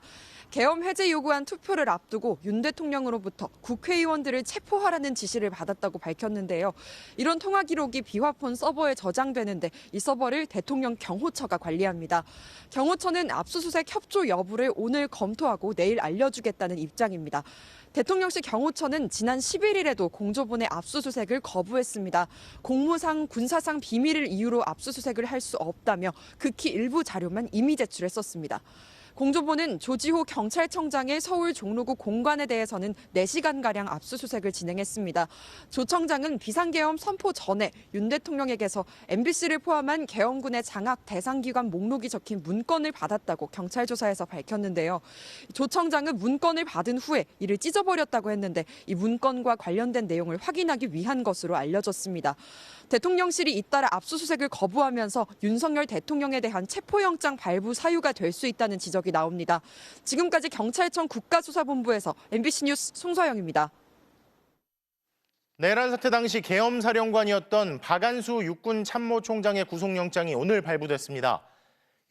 계엄 해제 요구한 투표를 앞두고 윤 대통령으로부터 국회의원들을 체포하라는 지시를 받았다고 밝혔는데요. 이런 통화 기록이 비화폰 서버에 저장되는데 이 서버를 대통령 경호처가 관리합니다. 경호처는 압수수색 협조 여부를 오늘 검토하고 내일 알려주겠다는 입장입니다. 대통령실 경호처는 지난 11일에도 공조본의 압수수색을 거부했습니다. 공무상, 군사상 비밀을 이유로 압수수색을 할 수 없다며 극히 일부 자료만 임의 제출했었습니다. 공조본은 조지호 경찰청장의 서울 종로구 공관에 대해서는 4시간가량 압수수색을 진행했습니다. 조 청장은 비상계엄 선포 전에 윤 대통령에게서 MBC를 포함한 계엄군의 장악 대상기관 목록이 적힌 문건을 받았다고 경찰 조사에서 밝혔는데요. 조 청장은 문건을 받은 후에 이를 찢어버렸다고 했는데 이 문건과 관련된 내용을 확인하기 위한 것으로 알려졌습니다. 대통령실이 잇따라 압수수색을 거부하면서 윤석열 대통령에 대한 체포영장 발부 사유가 될 수 있다는 지적이 나옵니다. 지금까지 경찰청 국가수사본부에서 MBC 뉴스 송서영입니다. 내란 사태 당시 계엄 사령관이었던 박안수 육군 참모총장의 구속영장이 오늘 발부됐습니다.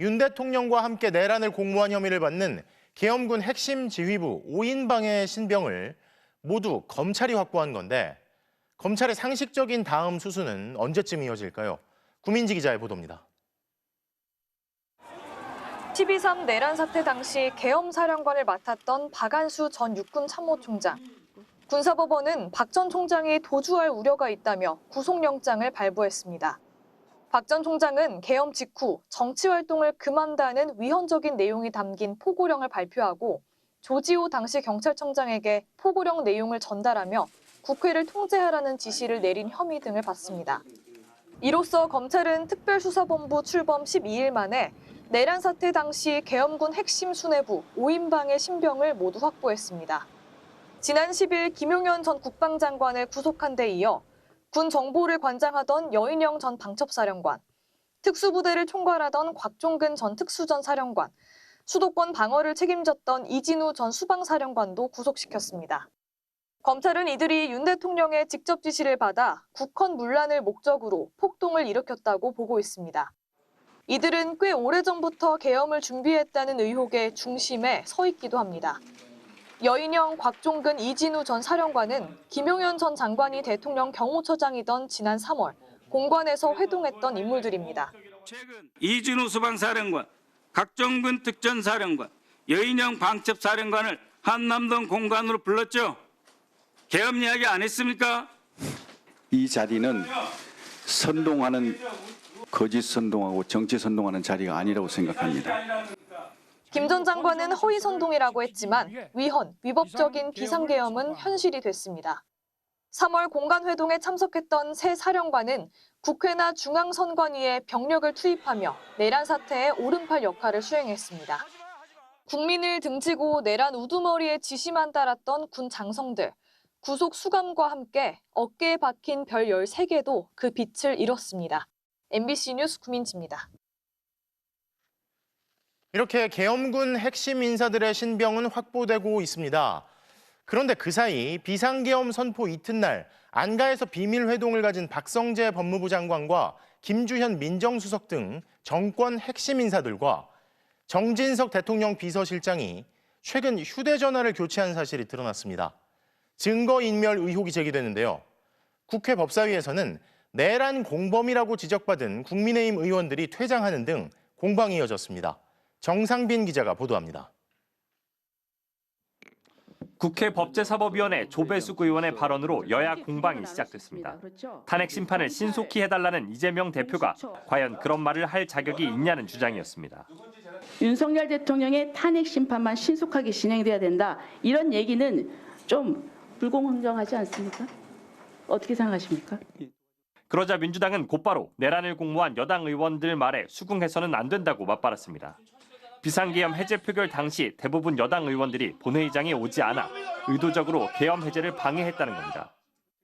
윤 대통령과 함께 내란을 공모한 혐의를 받는 계엄군 핵심 지휘부 5인방의 신병을 모두 검찰이 확보한 건데 검찰의 상식적인 다음 수순은 언제쯤 이어질까요? 구민지 기자의 보도입니다. 12.3 내란 사태 당시 계엄 사령관을 맡았던 박안수 전 육군 참모총장. 군사법원은 박 전 총장이 도주할 우려가 있다며 구속영장을 발부했습니다. 박 전 총장은 계엄 직후 정치활동을 금한다는 위헌적인 내용이 담긴 포고령을 발표하고 조지호 당시 경찰청장에게 포고령 내용을 전달하며 국회를 통제하라는 지시를 내린 혐의 등을 받습니다. 이로써 검찰은 특별수사본부 출범 12일 만에 내란 사태 당시 계엄군 핵심 수뇌부 5인방의 신병을 모두 확보했습니다. 지난 10일 김용현 전 국방장관을 구속한 데 이어 군 정보를 관장하던 여인영 전 방첩사령관, 특수부대를 총괄하던 곽종근 전 특수전 사령관, 수도권 방어를 책임졌던 이진우 전 수방사령관도 구속시켰습니다. 검찰은 이들이 윤 대통령의 직접 지시를 받아 국헌 문란을 목적으로 폭동을 일으켰다고 보고 있습니다. 이들은 꽤 오래전부터 계엄을 준비했다는 의혹의 중심에 서 있기도 합니다. 여인영, 곽종근, 이진우 전 사령관은 김용현 전 장관이 대통령 경호처장이던 지난 3월 공관에서 회동했던 인물들입니다. 이진우 수방사령관, 곽종근 특전사령관, 여인영 방첩사령관을 한남동 공관으로 불렀죠. 계엄 이야기 안 했습니까? 이 자리는 선동하는 거짓 선동하고 정치 선동하는 자리가 아니라고 생각합니다. 김 전 장관은 허위 선동이라고 했지만 위헌, 위법적인 비상계엄은 현실이 됐습니다. 3월 공관회동에 참석했던 새 사령관은 국회나 중앙선관위에 병력을 투입하며 내란 사태의 오른팔 역할을 수행했습니다. 국민을 등지고 내란 우두머리에 지시만 따랐던 군 장성들, 구속 수감과 함께 어깨에 박힌 별 13개도 그 빛을 잃었습니다. MBC 뉴스 구민지입니다. 이렇게 계엄군 핵심 인사들의 신병은 확보되고 있습니다. 그런데 그 사이 비상계엄 선포 이튿날 안가에서 비밀회동을 가진 박성재 법무부 장관과 김주현 민정수석 등 정권 핵심 인사들과 정진석 대통령 비서실장이 최근 휴대전화를 교체한 사실이 드러났습니다. 증거인멸 의혹이 제기되는데요. 국회 법사위에서는 내란 공범이라고 지적받은 국민의힘 의원들이 퇴장하는 등 공방이 이어졌습니다. 정상빈 기자가 보도합니다. 국회 법제사법위원회 조배숙 의원의 발언으로 여야 공방이 시작됐습니다. 탄핵 심판을 신속히 해달라는 이재명 대표가 과연 그런 말을 할 자격이 있냐는 주장이었습니다. 윤석열 대통령의 탄핵 심판만 신속하게 진행돼야 된다. 이런 얘기는 좀 불공정하지 않습니까? 어떻게 생각하십니까? 그러자 민주당은 곧바로 내란을 공모한 여당 의원들 말에 수긍해서는 안 된다고 맞받았습니다. 비상계엄 해제 표결 당시 대부분 여당 의원들이 본회의장에 오지 않아 의도적으로 계엄 해제를 방해했다는 겁니다.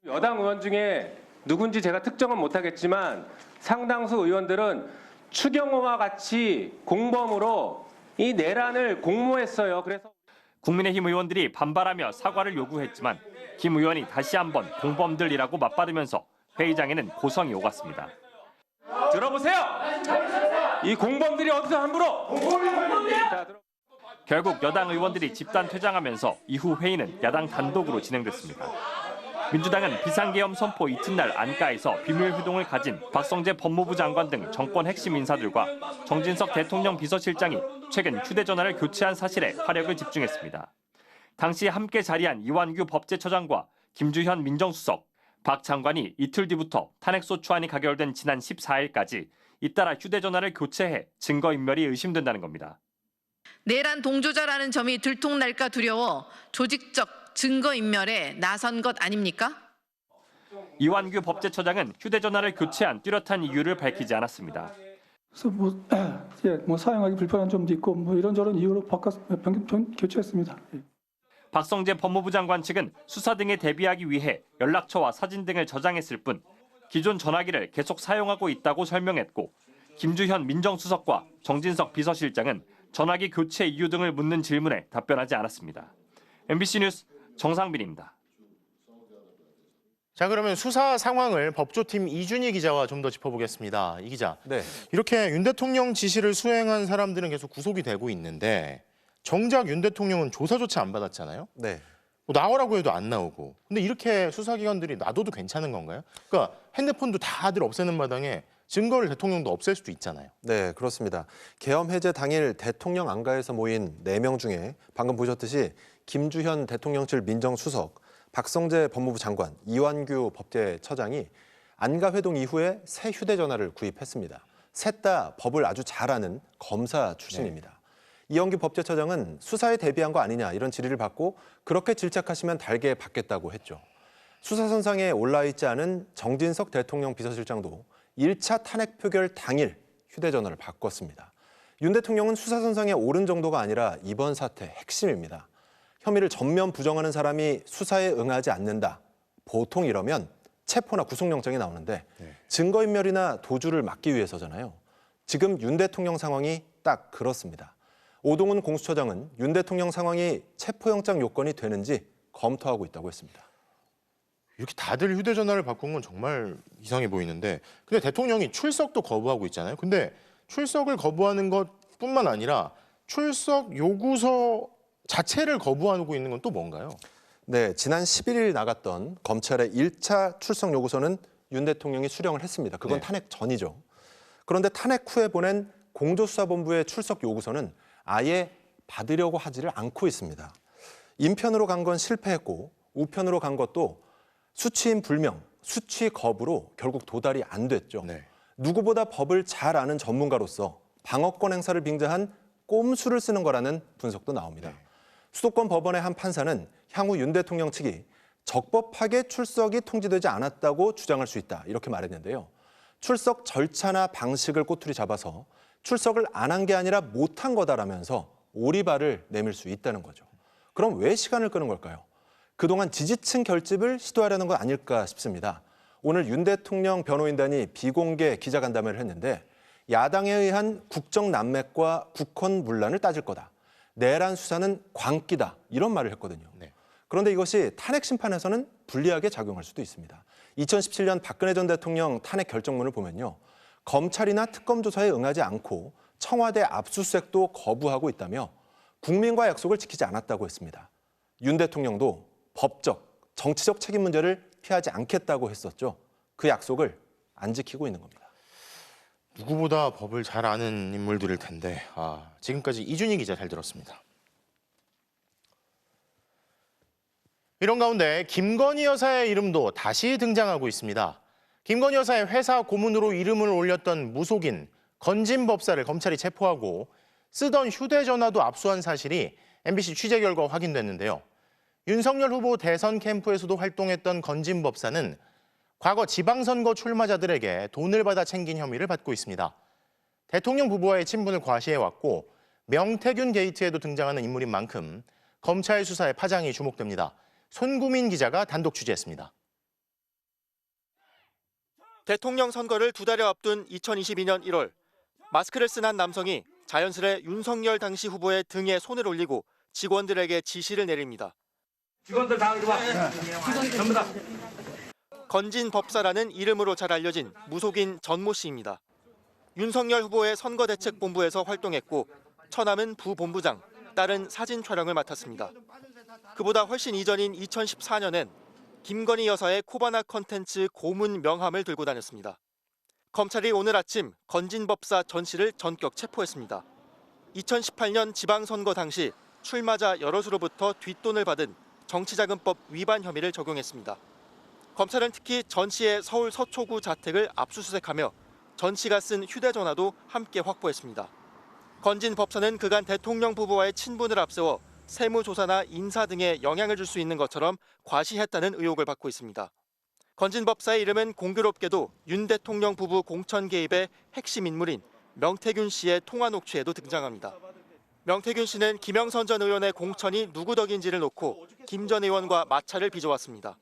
여당 의원 중에 누군지 제가 특정은 못하겠지만 상당수 의원들은 추경호와 같이 공범으로 이 내란을 공모했어요. 그래서 국민의힘 의원들이 반발하며 사과를 요구했지만 김 의원이 다시 한번 공범들이라고 맞받으면서 회의장에는 고성이 오갔습니다. 들어보세요. 이 공범들이 어디서 함부로? 결국 여당 의원들이 집단 퇴장하면서 이후 회의는 야당 단독으로 진행됐습니다. 민주당은 비상계엄 선포 이튿날 안가에서 비밀회동을 가진 박성재 법무부 장관 등 정권 핵심 인사들과 정진석 대통령 비서실장이 최근 휴대전화를 교체한 사실에 화력을 집중했습니다. 당시 함께 자리한 이완규 법제처장과 김주현 민정수석, 박 장관이 이틀 뒤부터 탄핵소추안이 가결된 지난 14일까지 잇따라 휴대전화를 교체해 증거인멸이 의심된다는 겁니다. 내란 동조자라는 점이 들통날까 두려워 조직적 증거인멸에 나선 것 아닙니까? 이완규 법제처장은 휴대전화를 교체한 뚜렷한 이유를 밝히지 않았습니다. 그래서 사용하기 불편한 점도 있고 이런저런 이유로 교체했습니다. 박성재 법무부 장관 측은 수사 등에 대비하기 위해 연락처와 사진 등을 저장했을 뿐 기존 전화기를 계속 사용하고 있다고 설명했고 김주현 민정수석과 정진석 비서실장은 전화기 교체 이유 등을 묻는 질문에 답변하지 않았습니다. MBC 뉴스 정상빈입니다. 자, 그러면 수사 상황을 법조팀 이준희 기자와 좀 더 짚어보겠습니다. 이 기자, 네. 이렇게 윤 대통령 지시를 수행한 사람들은 계속 구속이 되고 있는데 정작 윤 대통령은 조사조차 안 받았잖아요. 네. 뭐 나오라고 해도 안 나오고. 근데 이렇게 수사기관들이 놔둬도 괜찮은 건가요? 그러니까 핸드폰도 다들 없애는 마당에 증거를 대통령도 없앨 수도 있잖아요. 네, 그렇습니다. 계엄 해제 당일 대통령 안가에서 모인 4명 중에 방금 보셨듯이 김주현 대통령실 민정수석, 박성재 법무부 장관, 이완규 법제처장이 안가 회동 이후에 새 휴대전화를 구입했습니다. 셋 다 법을 아주 잘 아는 검사 출신입니다. 이완규 법제처장은 수사에 대비한 거 아니냐 이런 질의를 받고 그렇게 질책하시면 달게 받겠다고 했죠. 수사선상에 올라있지 않은 정진석 대통령 비서실장도 1차 탄핵 표결 당일 휴대전화를 바꿨습니다. 윤 대통령은 수사선상에 오른 정도가 아니라 이번 사태 핵심입니다. 혐의를 전면 부정하는 사람이 수사에 응하지 않는다. 보통 이러면 체포나 구속영장이 나오는데 증거인멸이나 도주를 막기 위해서잖아요. 지금 윤 대통령 상황이 딱 그렇습니다. 오동훈 공수처장은 윤 대통령 상황이 체포영장 요건이 되는지 검토하고 있다고 했습니다. 이렇게 다들 휴대전화를 바꾼 건 정말 이상해 보이는데, 근데 대통령이 출석도 거부하고 있잖아요. 근데 출석을 거부하는 것뿐만 아니라 출석 요구서 자체를 거부하고 있는 건 또 뭔가요? 네, 지난 11일 나갔던 검찰의 1차 출석 요구서는 윤 대통령이 수령을 했습니다. 그건 탄핵 전이죠. 그런데 탄핵 후에 보낸 공조수사본부의 출석 요구서는 아예 받으려고 하지를 않고 있습니다. 인편으로 간 건 실패했고 우편으로 간 것도 수치인 불명, 수치 거부로 결국 도달이 안 됐죠. 누구보다 법을 잘 아는 전문가로서 방어권 행사를 빙자한 꼼수를 쓰는 거라는 분석도 나옵니다. 수도권 법원의 한 판사는 향후 윤 대통령 측이 적법하게 출석이 통지되지 않았다고 주장할 수 있다 이렇게 말했는데요. 출석 절차나 방식을 꼬투리 잡아서 출석을 안 한 게 아니라 못한 거다라면서 오리발을 내밀 수 있다는 거죠. 그럼 왜 시간을 끄는 걸까요? 그동안 지지층 결집을 시도하려는 건 아닐까 싶습니다. 오늘 윤 대통령 변호인단이 비공개 기자간담회를 했는데 야당에 의한 국정난맥과 국헌 문란을 따질 거다. 내란 수사는 광기다. 이런 말을 했거든요. 그런데 이것이 탄핵 심판에서는 불리하게 작용할 수도 있습니다. 2017년 박근혜 전 대통령 탄핵 결정문을 보면요. 검찰이나 특검 조사에 응하지 않고 청와대 압수수색도 거부하고 있다며 국민과 약속을 지키지 않았다고 했습니다. 윤 대통령도 법적, 정치적 책임 문제를 피하지 않겠다고 했었죠. 그 약속을 안 지키고 있는 겁니다. 누구보다 법을 잘 아는 인물들일 텐데 지금까지 이준희 기자 잘 들었습니다. 이런 가운데 김건희 여사의 이름도 다시 등장하고 있습니다. 김건희 여사의 회사 고문으로 이름을 올렸던 무속인 건진 법사를 검찰이 체포하고 쓰던 휴대전화도 압수한 사실이 MBC 취재 결과 확인됐는데요. 윤석열 후보 대선 캠프에서도 활동했던 건진 법사는 과거 지방선거 출마자들에게 돈을 받아 챙긴 혐의를 받고 있습니다. 대통령 부부와의 친분을 과시해왔고 명태균 게이트에도 등장하는 인물인 만큼 검찰 수사의 파장이 주목됩니다. 손구민 기자가 단독 취재했습니다. 대통령 선거를 2달여 앞둔 2022년 1월, 마스크를 쓴 한 남성이 자연스레 윤석열 당시 후보의 등에 손을 올리고 직원들에게 지시를 내립니다. 직원들 다 이리 와. 전부 다. 건진 법사라는 이름으로 잘 알려진 무속인 전모 씨입니다. 윤석열 후보의 선거대책본부에서 활동했고 처남은 부본부장, 딸은 사진 촬영을 맡았습니다. 그보다 훨씬 이전인 2014년엔 김건희 여사의 코바나 컨텐츠 고문 명함을 들고 다녔습니다. 검찰이 오늘 아침 건진 법사 전 씨를 전격 체포했습니다. 2018년 지방선거 당시 출마자 여럿으로부터 뒷돈을 받은 정치자금법 위반 혐의를 적용했습니다. 검찰은 특히 전 씨의 서울 서초구 자택을 압수수색하며 전 씨가 쓴 휴대전화도 함께 확보했습니다. 건진 법사는 그간 대통령 부부와의 친분을 앞세워 세무조사나 인사 등에 영향을 줄 수 있는 것처럼 과시했다는 의혹을 받고 있습니다. 건진 법사의 이름은 공교롭게도 윤 대통령 부부 공천 개입의 핵심 인물인 명태균 씨의 통화 녹취에도 등장합니다. 명태균 씨는 김영선 전 의원의 공천이 누구 덕인지를 놓고 김 전 의원과 마찰을 빚어왔습니다.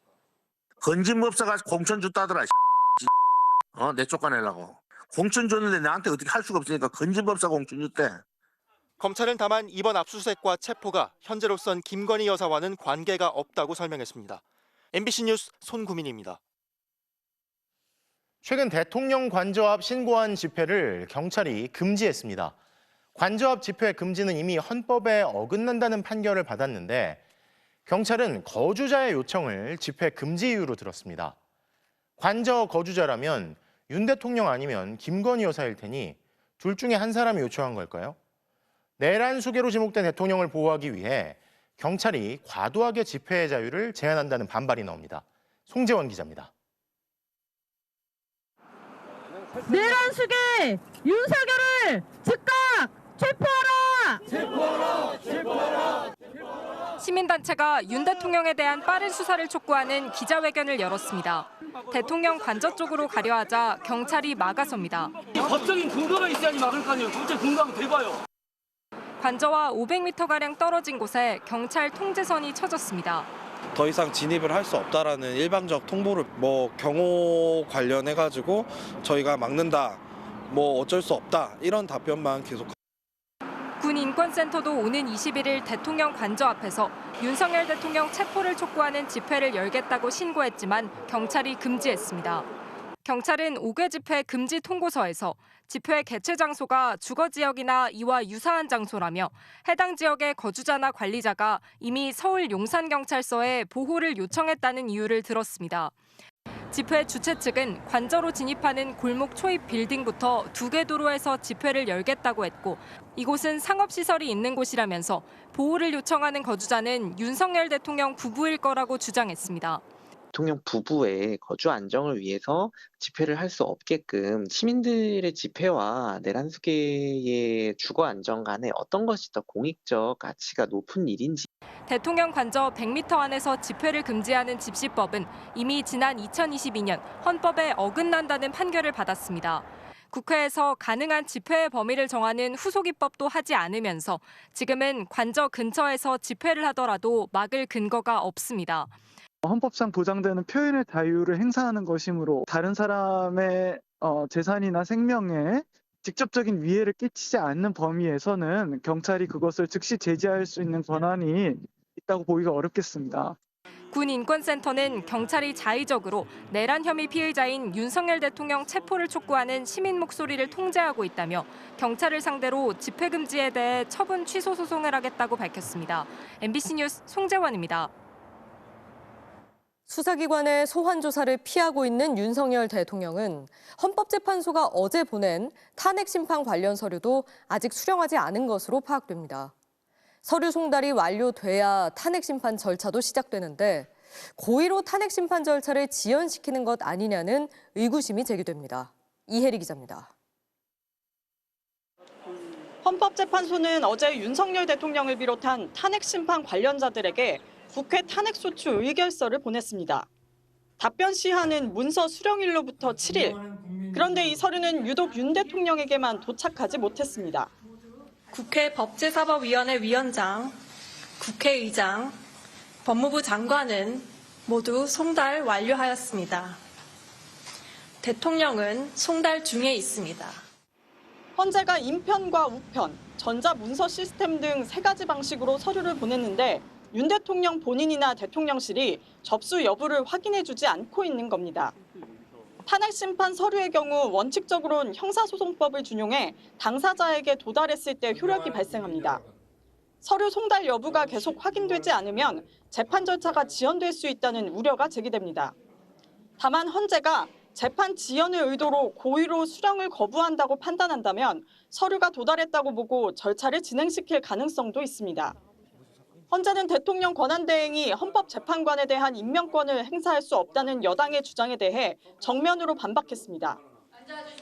건진 법사가 공천 줬다더라. 내 쫓아내려고. 공천 줬는데 나한테 어떻게 할 수가 없으니까 건진 법사가 공천 줬대. 검찰은 다만 이번 압수수색과 체포가 현재로선 김건희 여사와는 관계가 없다고 설명했습니다. MBC 뉴스 손구민입니다. 최근 대통령 관저 앞 신고한 집회를 경찰이 금지했습니다. 관저 앞 집회 금지는 이미 헌법에 어긋난다는 판결을 받았는데 경찰은 거주자의 요청을 집회 금지 이유로 들었습니다. 관저 거주자라면 윤 대통령 아니면 김건희 여사일 테니 둘 중에 한 사람이 요청한 걸까요? 내란 수괴로 지목된 대통령을 보호하기 위해 경찰이 과도하게 집회의 자유를 제한한다는 반발이 나옵니다. 송재원 기자입니다. 내란 수괴 윤석열을 즉각 체포하라! 체포하라! 체포하라! 시민단체가 윤 대통령에 대한 빠른 수사를 촉구하는 기자회견을 열었습니다. 대통령 관저 쪽으로 가려 하자 경찰이 막아섭니다. 법적인 근거가 있어야지 막을 거 아니에요. 법적 근거하면 대봐요. 관저와 500m가량 떨어진 곳에 경찰 통제선이 쳐졌습니다. 더 이상 진입을 할 수 없다라는 일방적 통보를 경호 관련해가지고 저희가 막는다, 어쩔 수 없다 이런 답변만 계속. 군인권센터도 오는 21일 대통령 관저 앞에서 윤석열 대통령 체포를 촉구하는 집회를 열겠다고 신고했지만 경찰이 금지했습니다. 경찰은 5개 집회 금지 통고서에서 집회 개최 장소가 주거 지역이나 이와 유사한 장소라며 해당 지역의 거주자나 관리자가 이미 서울 용산경찰서에 보호를 요청했다는 이유를 들었습니다. 집회 주최 측은 관저로 진입하는 골목 초입 빌딩부터 2개 도로에서 집회를 열겠다고 했고 이곳은 상업시설이 있는 곳이라면서 보호를 요청하는 거주자는 윤석열 대통령 부부일 거라고 주장했습니다. 대통령 부부의 거주 안정을 위해서 집회를 할 수 없게끔 시민들의 집회와 내란 수괴의 주거 안정 간에 어떤 것이 더 공익적 가치가 높은 일인지. 대통령 관저 100m 안에서 집회를 금지하는 집시법은 이미 지난 2022년 헌법에 어긋난다는 판결을 받았습니다. 국회에서 가능한 집회의 범위를 정하는 후속 입법도 하지 않으면서 지금은 관저 근처에서 집회를 하더라도 막을 근거가 없습니다. 헌법상 보장되는 표현의 자유를 행사하는 것이므로 다른 사람의 재산이나 생명에 직접적인 위해를 끼치지 않는 범위에서는 경찰이 그것을 즉시 제지할 수 있는 권한이 있다고 보기가 어렵겠습니다. 군인권센터는 경찰이 자의적으로 내란 혐의 피의자인 윤석열 대통령 체포를 촉구하는 시민 목소리를 통제하고 있다며 경찰을 상대로 집회 금지에 대해 처분 취소 소송을 하겠다고 밝혔습니다. MBC 뉴스 송재원입니다. 수사기관의 소환 조사를 피하고 있는 윤석열 대통령은 헌법재판소가 어제 보낸 탄핵 심판 관련 서류도 아직 수령하지 않은 것으로 파악됩니다. 서류 송달이 완료돼야 탄핵 심판 절차도 시작되는데 고의로 탄핵 심판 절차를 지연시키는 것 아니냐는 의구심이 제기됩니다. 이혜리 기자입니다. 헌법재판소는 어제 윤석열 대통령을 비롯한 탄핵 심판 관련자들에게 국회 탄핵소추 의결서를 보냈습니다. 답변 시한은 문서 수령일로부터 7일. 그런데 이 서류는 유독 윤 대통령에게만 도착하지 못했습니다. 국회 법제사법위원회 위원장, 국회의장, 법무부 장관은 모두 송달 완료하였습니다. 대통령은 송달 중에 있습니다. 헌재가 인편과 우편, 전자문서 시스템 등 3가지 방식으로 서류를 보냈는데 윤 대통령 본인이나 대통령실이 접수 여부를 확인해주지 않고 있는 겁니다. 탄핵 심판 서류의 경우 원칙적으로는 형사소송법을 준용해 당사자에게 도달했을 때 효력이 발생합니다. 서류 송달 여부가 계속 확인되지 않으면 재판 절차가 지연될 수 있다는 우려가 제기됩니다. 다만 헌재가 재판 지연을 의도로 고의로 수령을 거부한다고 판단한다면 서류가 도달했다고 보고 절차를 진행시킬 가능성도 있습니다. 헌재는 대통령 권한대행이 헌법재판관에 대한 임명권을 행사할 수 없다는 여당의 주장에 대해 정면으로 반박했습니다.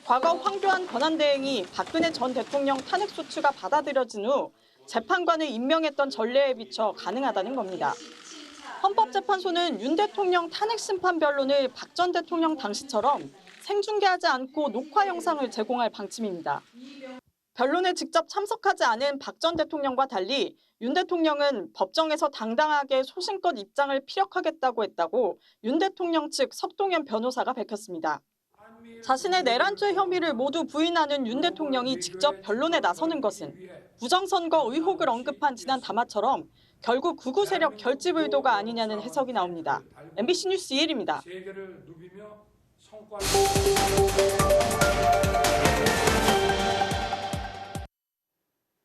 과거 황교안 권한대행이 박근혜 전 대통령 탄핵소추가 받아들여진 후 재판관을 임명했던 전례에 비춰 가능하다는 겁니다. 헌법재판소는 윤 대통령 탄핵심판 변론을 박 전 대통령 당시처럼 생중계하지 않고 녹화 영상을 제공할 방침입니다. 변론에 직접 참석하지 않은 박 전 대통령과 달리 윤 대통령은 법정에서 당당하게 소신껏 입장을 피력하겠다고 했다고 윤 대통령 측 석동현 변호사가 밝혔습니다. 자신의 내란죄 혐의를 모두 부인하는 윤 대통령이 직접 변론에 나서는 것은 부정선거 의혹을 언급한 지난 담화처럼 결국 극우 세력 결집 의도가 아니냐는 해석이 나옵니다. MBC 뉴스 이혜리입니다.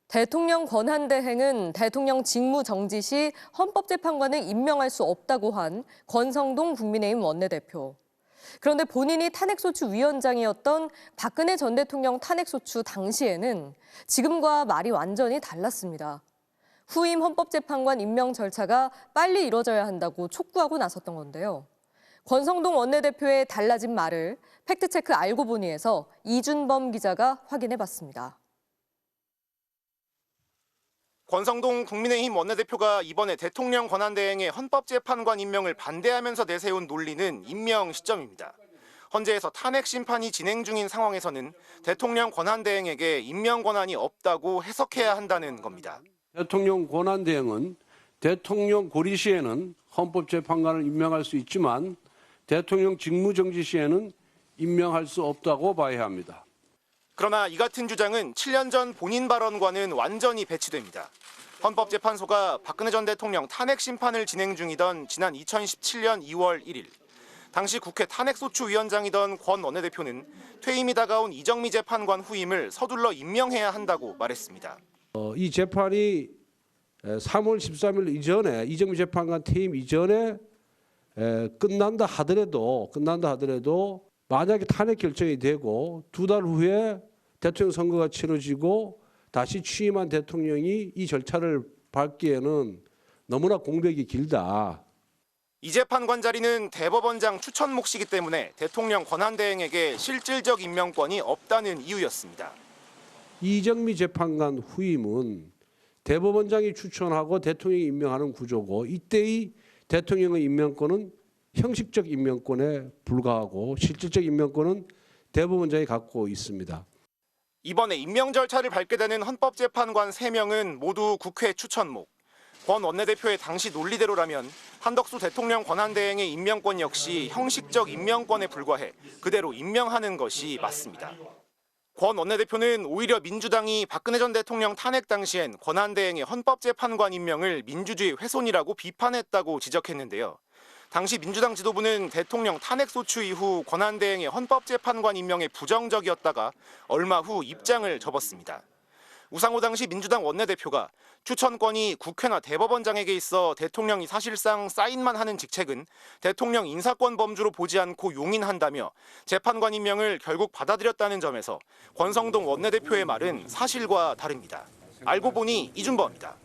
대통령 권한대행은 대통령 직무 정지 시 헌법재판관을 임명할 수 없다고 한 권성동 국민의힘 원내대표. 그런데 본인이 탄핵소추 위원장이었던 박근혜 전 대통령 탄핵소추 당시에는 지금과 말이 완전히 달랐습니다. 후임 헌법재판관 임명 절차가 빨리 이뤄져야 한다고 촉구하고 나섰던 건데요. 권성동 원내대표의 달라진 말을 팩트체크 알고 보니에서 이준범 기자가 확인해봤습니다. 권성동 국민의힘 원내대표가 이번에 대통령 권한대행의 헌법재판관 임명을 반대하면서 내세운 논리는 임명 시점입니다. 헌재에서 탄핵 심판이 진행 중인 상황에서는 대통령 권한대행에게 임명 권한이 없다고 해석해야 한다는 겁니다. 대통령 권한대행은 대통령 고리 시에는 헌법재판관을 임명할 수 있지만 대통령 직무정지 시에는 임명할 수 없다고 봐야 합니다. 그러나 이 같은 주장은 7년 전 본인 발언과는 완전히 배치됩니다. 헌법재판소가 박근혜 전 대통령 탄핵 심판을 진행 중이던 지난 2017년 2월 1일 당시 국회 탄핵소추위원장이던 권 원내대표는 퇴임이 다가온 이정미 재판관 후임을 서둘러 임명해야 한다고 말했습니다. 이 재판이 3월 13일 이전에 이정미 재판관 퇴임 이전에 끝난다 하더라도 만약에 탄핵 결정이 되고 2달 후에 대통령 선거가 치러지고 다시 취임한 대통령이 이 절차를 밟기에는 너무나 공백이 길다. 이 재판관 자리는 대법원장 추천 몫이기 때문에 대통령 권한대행에게 실질적 임명권이 없다는 이유였습니다. 이정미 재판관 후임은 대법원장이 추천하고 대통령이 임명하는 구조고 이때의 대통령의 임명권은 형식적 임명권에 불과하고 실질적 임명권은 대법원장이 갖고 있습니다. 이번에 임명 절차를 밟게 되는 헌법재판관 3명은 모두 국회 추천목. 권 원내대표의 당시 논리대로라면 한덕수 대통령 권한대행의 임명권 역시 형식적 임명권에 불과해 그대로 임명하는 것이 맞습니다. 권 원내대표는 오히려 민주당이 박근혜 전 대통령 탄핵 당시엔 권한대행의 헌법재판관 임명을 민주주의 훼손이라고 비판했다고 지적했는데요. 당시 민주당 지도부는 대통령 탄핵소추 이후 권한대행의 헌법재판관 임명에 부정적이었다가 얼마 후 입장을 접었습니다. 우상호 당시 민주당 원내대표가 추천권이 국회나 대법원장에게 있어 대통령이 사실상 사인만 하는 직책은 대통령 인사권 범주로 보지 않고 용인한다며 재판관 임명을 결국 받아들였다는 점에서 권성동 원내대표의 말은 사실과 다릅니다. 알고 보니 이준범입니다.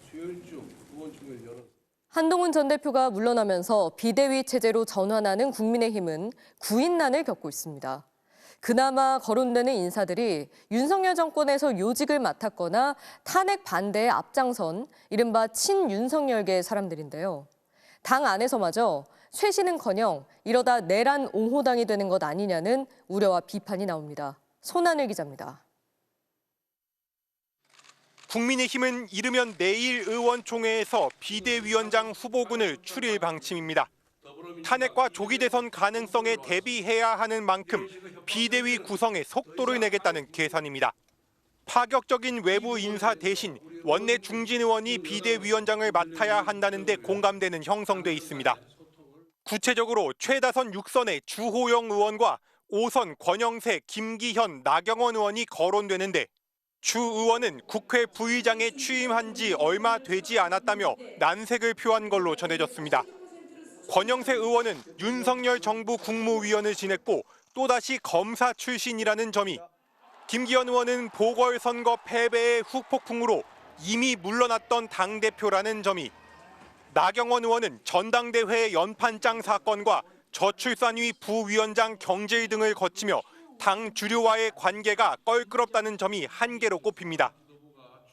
한동훈 전 대표가 물러나면서 비대위 체제로 전환하는 국민의힘은 구인난을 겪고 있습니다. 그나마 거론되는 인사들이 윤석열 정권에서 요직을 맡았거나 탄핵 반대에 앞장선 이른바 친윤석열계 사람들인데요. 당 안에서마저 쇄신은커녕 이러다 내란 옹호당이 되는 것 아니냐는 우려와 비판이 나옵니다. 손하늘 기자입니다. 국민의힘은 이르면 내일 의원총회에서 비대위원장 후보군을 추릴 방침입니다. 탄핵과 조기 대선 가능성에 대비해야 하는 만큼 비대위 구성에 속도를 내겠다는 계산입니다. 파격적인 외부 인사 대신 원내 중진 의원이 비대위원장을 맡아야 한다는 데 공감대는 형성돼 있습니다. 구체적으로 최다선 6선의 주호영 의원과 5선 권영세, 김기현, 나경원 의원이 거론되는데 주 의원은 국회 부의장에 취임한 지 얼마 되지 않았다며 난색을 표한 걸로 전해졌습니다. 권영세 의원은 윤석열 정부 국무위원을 지냈고 또다시 검사 출신이라는 점이, 김기현 의원은 보궐선거 패배의 후폭풍으로 이미 물러났던 당대표라는 점이, 나경원 의원은 전당대회 연판장 사건과 저출산위 부위원장 경질 등을 거치며 당 주류와의 관계가 껄끄럽다는 점이 한계로 꼽힙니다.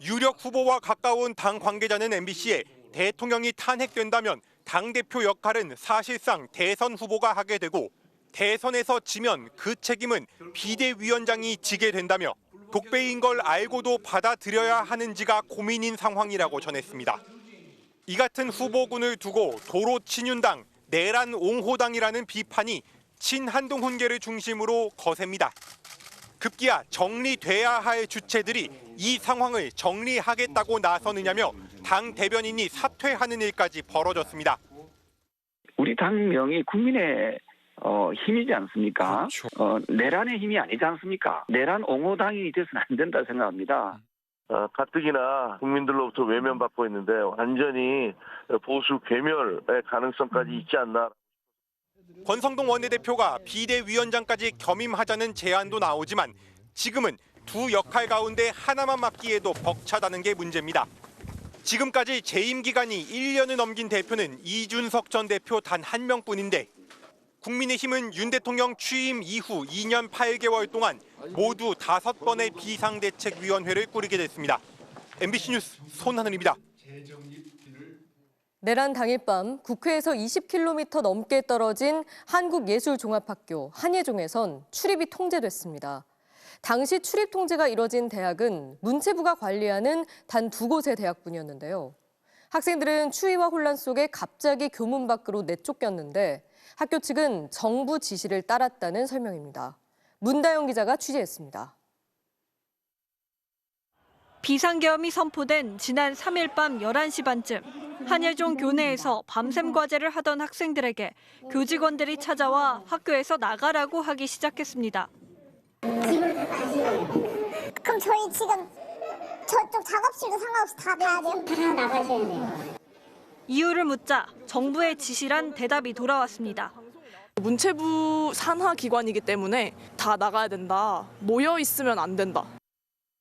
유력 후보와 가까운 당 관계자는 MBC에 대통령이 탄핵된다면 당대표 역할은 사실상 대선 후보가 하게 되고 대선에서 지면 그 책임은 비대위원장이 지게 된다며 독배인 걸 알고도 받아들여야 하는지가 고민인 상황이라고 전했습니다. 이 같은 후보군을 두고 도로 친윤당, 내란 옹호당이라는 비판이 친한동훈계를 중심으로 거셉니다. 급기야 정리돼야 할 주체들이 이 상황을 정리하겠다고 나서느냐며 당 대변인이 사퇴하는 일까지 벌어졌습니다. 우리 당명이 국민의 힘이지 않습니까? 내란의 힘이 아니지 않습니까? 내란 옹호당이 돼서는 안 된다 생각합니다. 가뜩이나 국민들로부터 외면받고 있는데 완전히 보수 괴멸의 가능성까지 있지 않나. 권성동 원내대표가 비대위원장까지 겸임하자는 제안도 나오지만 지금은 두 역할 가운데 하나만 맡기에도 벅차다는 게 문제입니다. 지금까지 재임 기간이 1년을 넘긴 대표는 이준석 전 대표 단 한 명뿐인데 국민의힘은 윤 대통령 취임 이후 2년 8개월 동안 모두 5번의 비상대책위원회를 꾸리게 됐습니다. MBC 뉴스 손하늘입니다. 내란 당일 밤 국회에서 20km 넘게 떨어진 한국예술종합학교 한예종에선 출입이 통제됐습니다. 당시 출입 통제가 이뤄진 대학은 문체부가 관리하는 단 2곳의 대학뿐이었는데요. 학생들은 추위와 혼란 속에 갑자기 교문 밖으로 내쫓겼는데 학교 측은 정부 지시를 따랐다는 설명입니다. 문다영 기자가 취재했습니다. 비상계엄이 선포된 지난 3일 밤 11시 반쯤 한예종 교내에서 밤샘 과제를 하던 학생들에게 교직원들이 찾아와 학교에서 나가라고 하기 시작했습니다. 집으로 다 가시래요. 그럼 저희 지금 저쪽 작업실도 상관없이 다 가야 돼요? 다 나가셔야 돼요. 이유를 묻자 정부의 지시란 대답이 돌아왔습니다. 문체부 산하 기관이기 때문에 다 나가야 된다. 모여 있으면 안 된다.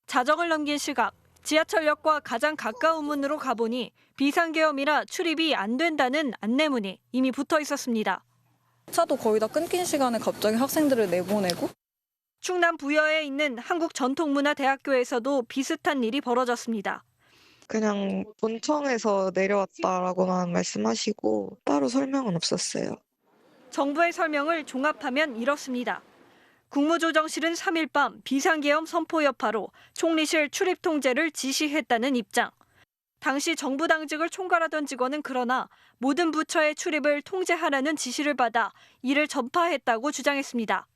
자정을 넘긴 시각, 지하철역과 가장 가까운 문으로 가보니 비상계엄이라 출입이 안 된다는 안내문이 이미 붙어 있었습니다. 차도 거의 다 끊긴 시간에 갑자기 학생들을 내보내고? 충남 부여에 있는 한국전통문화대학교에서도 비슷한 일이 벌어졌습니다. 그냥 본청에서 내려왔다라고만 말씀하시고 따로 설명은 없었어요. 정부의 설명을 종합하면 이렇습니다. 국무조정실은 3일 밤 비상계엄 선포 여파로 총리실 출입 통제를 지시했다는 입장. 당시 정부 당직을 총괄하던 직원은 그러나 모든 부처의 출입을 통제하라는 지시를 받아 이를 전파했다고 주장했습니다.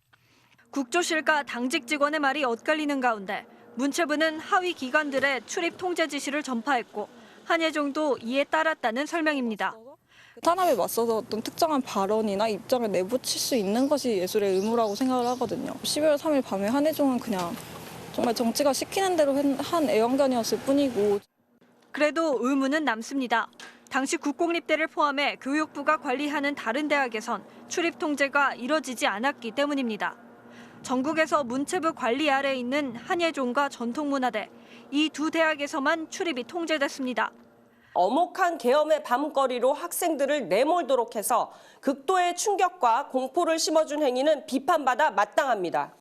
국조실과 당직 직원의 말이 엇갈리는 가운데 문체부는 하위 기관들의 출입 통제 지시를 전파했고 한예종도 이에 따랐다는 설명입니다. 탄압에 맞서서 어떤 특정한 발언이나 입장을 내붙일 수 있는 것이 예술의 의무라고 생각을 하거든요. 12월 3일 밤에 한예종은 그냥 정말 정치가 시키는 대로 한 애완견이었을 뿐이고. 그래도 의무는 남습니다. 당시 국공립대를 포함해 교육부가 관리하는 다른 대학에선 출입 통제가 이뤄지지 않았기 때문입니다. 전국에서 문체부 관리 아래 있는 한예종과 전통문화대, 이 두 대학에서만 출입이 통제됐습니다. 엄혹한 계엄의 밤거리로 학생들을 내몰도록 해서 극도의 충격과 공포를 심어준 행위는 비판받아 마땅합니다.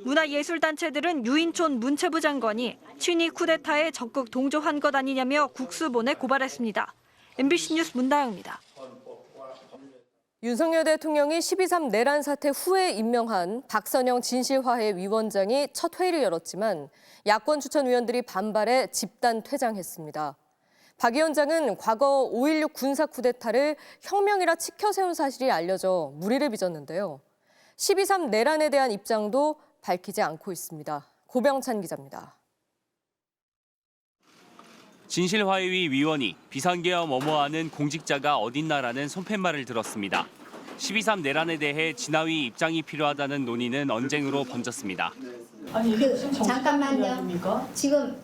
문화예술단체들은 유인촌 문체부 장관이 친위 쿠데타에 적극 동조한 것 아니냐며 국수본에 고발했습니다. MBC 뉴스 문다영입니다. 윤석열 대통령이 12.3 내란 사태 후에 임명한 박선영 진실화해 위원장이 첫 회의를 열었지만 야권 추천 위원들이 반발해 집단 퇴장했습니다. 박 위원장은 과거 5.16 군사 쿠데타를 혁명이라 치켜세운 사실이 알려져 물의를 빚었는데요. 12.3 내란에 대한 입장도 밝히지 않고 있습니다. 고병찬 기자입니다. 진실화해위 위원이 비상계엄 엄호하는 공직자가 어딨나라는 손팻말을 들었습니다. 12.3 내란에 대해 진화위 입장이 필요하다는 논의는 언쟁으로 번졌습니다. 잠깐만요. 지금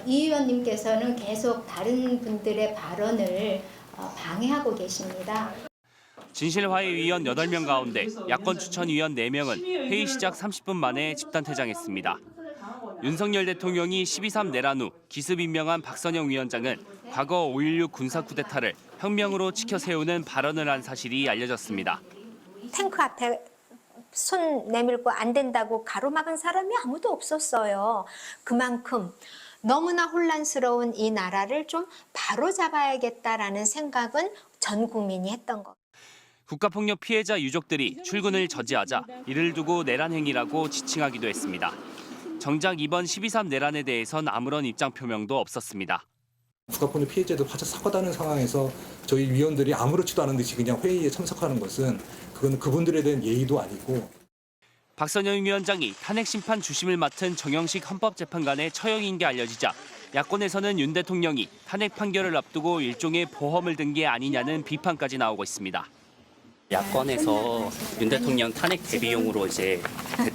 이 의원님께서는 계속 다른 분들의 발언을 방해하고 계십니다. 진실화해위원 8명 가운데 야권 추천위원 4명은 회의 시작 30분 만에 집단 퇴장했습니다. 윤석열 대통령이 12.3 내란 후 기습 임명한 박선영 위원장은 과거 5.16 군사 쿠데타를 혁명으로 치켜세우는 발언을 한 사실이 알려졌습니다. 탱크 앞에 손 내밀고 안 된다고 가로막은 사람이 아무도 없었어요. 그만큼 너무나 혼란스러운 이 나라를 좀 바로잡아야겠다라는 생각은 전 국민이 했던 것. 국가폭력 피해자 유족들이 출근을 저지하자 이를 두고 내란 행위라고 지칭하기도 했습니다. 정작 이번 12.3 내란에 대해선 아무런 입장 표명도 없었습니다. 국가폭력 피해자도 바짝 사과하는 상황에서 저희 위원들이 아무렇지도 않은 듯이 그냥 회의에 참석하는 것은 그건 그분들에 대한 예의도 아니고. 박선영 위원장이 탄핵 심판 주심을 맡은 정영식 헌법재판관의 처형인 게 알려지자 야권에서는 윤 대통령이 탄핵 판결을 앞두고 일종의 보험을 든 게 아니냐는 비판까지 나오고 있습니다. 야권에서 윤 대통령 탄핵 대비용으로 이제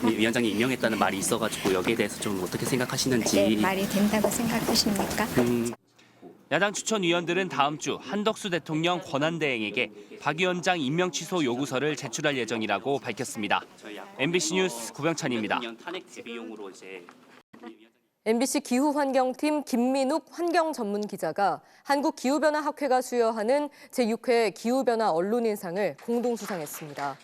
위원장님 임명했다는 말이 있어가지고 여기에 대해서 좀 어떻게 생각하시는지. 네, 말이 된다고 생각하십니까? 야당 추천위원들은 다음 주 한덕수 대통령 권한대행에게 박 위원장 임명 취소 요구서를 제출할 예정이라고 밝혔습니다. MBC 뉴스 구병찬입니다. MBC 기후환경팀 김민욱 환경전문기자가 한국기후변화학회가 수여하는 제6회 기후변화 언론인상을 공동 수상했습니다.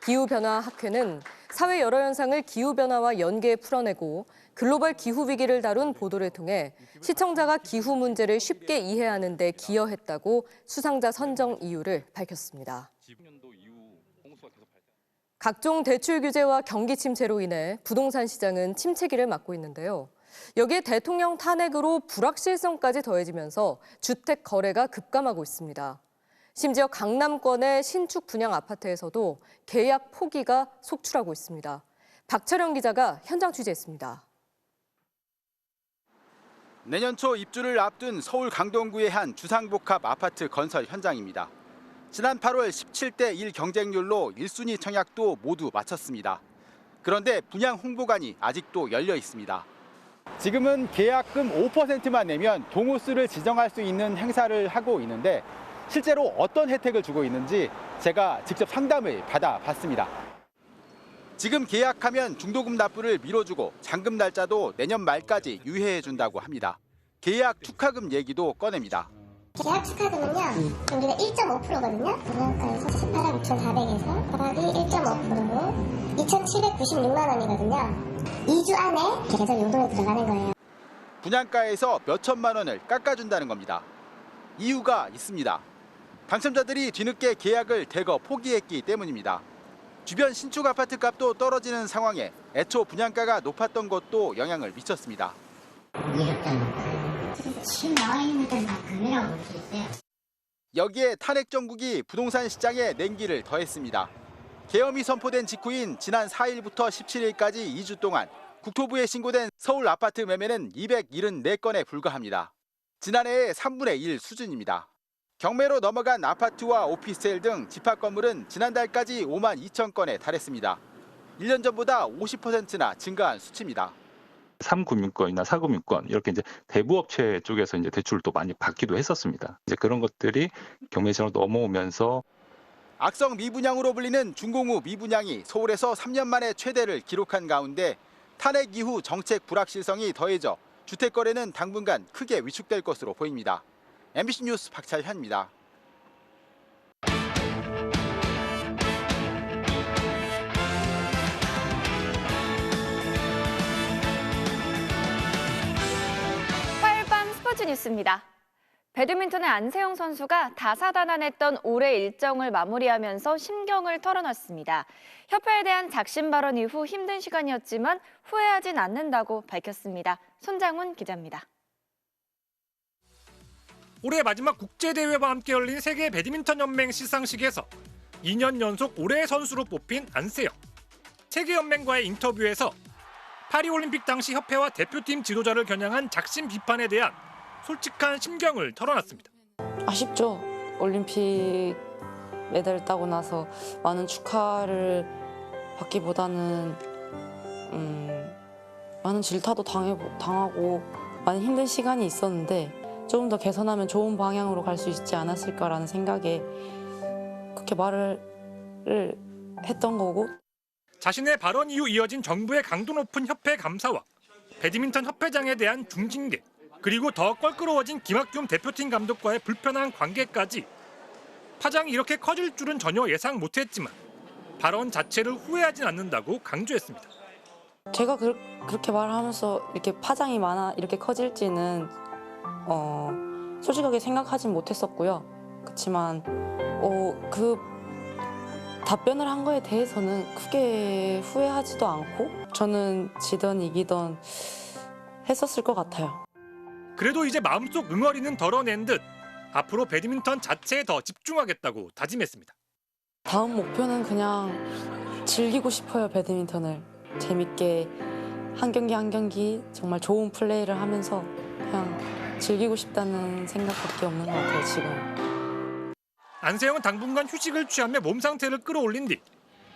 기후변화학회는 사회 여러 현상을 기후변화와 연계해 풀어내고 글로벌 기후위기를 다룬 보도를 통해 시청자가 기후 문제를 쉽게 이해하는 데 기여했다고 수상자 선정 이유를 밝혔습니다. 각종 대출 규제와 경기 침체로 인해 부동산 시장은 침체기를 맞고 있는데요. 여기에 대통령 탄핵으로 불확실성까지 더해지면서 주택 거래가 급감하고 있습니다. 심지어 강남권의 신축 분양 아파트에서도 계약 포기가 속출하고 있습니다. 박철영 기자가 현장 취재했습니다. 내년 초 입주를 앞둔 서울 강동구의 한 주상복합 아파트 건설 현장입니다. 지난 8월 17대 1 경쟁률로 1순위 청약도 모두 마쳤습니다. 그런데 분양 홍보관이 아직도 열려 있습니다. 지금은 계약금 5%만 내면 동호수를 지정할 수 있는 행사를 하고 있는데 실제로 어떤 혜택을 주고 있는지 제가 직접 상담을 받아봤습니다. 지금 계약하면 중도금 납부를 미뤄주고 잔금 날짜도 내년 말까지 유예해준다고 합니다. 계약 축하금 얘기도 꺼냅니다. 계약 축하금은요, 우리가 1.5%거든요. 분양가에서 18억 6,400에서 더하기 1.5%로 2,796만 원이거든요. 2주 안에 계속 용도에 들어가는 거예요. 분양가에서 몇 천만 원을 깎아준다는 겁니다. 이유가 있습니다. 당첨자들이 뒤늦게 계약을 대거 포기했기 때문입니다. 주변 신축 아파트 값도 떨어지는 상황에 애초 분양가가 높았던 것도 영향을 미쳤습니다. 지금 나와 있는 데는 다 금이라고 볼 수 있어요. 여기에 탄핵 정국이 부동산 시장에 냉기를 더했습니다. 계엄이 선포된 직후인 지난 4일부터 17일까지 2주 동안 국토부에 신고된 서울 아파트 매매는 274건에 불과합니다. 지난해의 3분의 1 수준입니다. 경매로 넘어간 아파트와 오피스텔 등 집합 건물은 지난달까지 5만 2천 건에 달했습니다. 1년 전보다 50%나 증가한 수치입니다. 3금융권이나 4금융권 이렇게 이제 대부업체 쪽에서 이제 대출을 또 많이 받기도 했었습니다. 이제 그런 것들이 경매 시장으로 넘어오면서 악성 미분양으로 불리는 중공후 미분양이 서울에서 3년 만에 최대를 기록한 가운데 탄핵 이후 정책 불확실성이 더해져 주택 거래는 당분간 크게 위축될 것으로 보입니다. MBC 뉴스 박철현입니다. 화요일 밤 스포츠 뉴스입니다. 배드민턴의 안세영 선수가 다사다난했던 올해 일정을 마무리하면서 심경을 털어놨습니다. 협회에 대한 작심 발언 이후 힘든 시간이었지만 후회하진 않는다고 밝혔습니다. 손장훈 기자입니다. 올해 마지막 국제대회와 함께 열린 세계 배드민턴 연맹 시상식에서 2년 연속 올해의 선수로 뽑힌 안세영. 세계연맹과의 인터뷰에서 파리올림픽 당시 협회와 대표팀 지도자를 겨냥한 작심 비판에 대한 솔직한 심경을 털어놨습니다. 아쉽죠. 올림픽 메달 따고 나서 많은 축하를 받기보다는 많은 질타도 당하고 많은 힘든 시간이 있었는데 조금 더 개선하면 좋은 방향으로 갈 수 있지 않았을까라는 생각에 그렇게 말을 했던 거고. 자신의 발언 이후 이어진 정부의 강도 높은 협회 감사와 배드민턴 협회장에 대한 중징계, 그리고 더 껄끄러워진 김학균 대표팀 감독과의 불편한 관계까지 파장이 이렇게 커질 줄은 전혀 예상 못했지만 발언 자체를 후회하진 않는다고 강조했습니다. 제가 그렇게 말하면서 이렇게 파장이 이렇게 커질지는 솔직하게 생각하진 못했었고요. 그렇지만 그 답변을 한 거에 대해서는 크게 후회하지도 않고 저는 지던 이기던 했었을 것 같아요. 그래도 이제 마음속 응어리는 덜어낸 듯 앞으로 배드민턴 자체에 더 집중하겠다고 다짐했습니다. 다음 목표는 그냥 즐기고 싶어요. 배드민턴을 재밌게 한 경기 한 경기 정말 좋은 플레이를 하면서 그냥 즐기고 싶다는 생각밖에 없는 것 같아요. 지금. 안세영은 당분간 휴식을 취하며 몸 상태를 끌어올린 뒤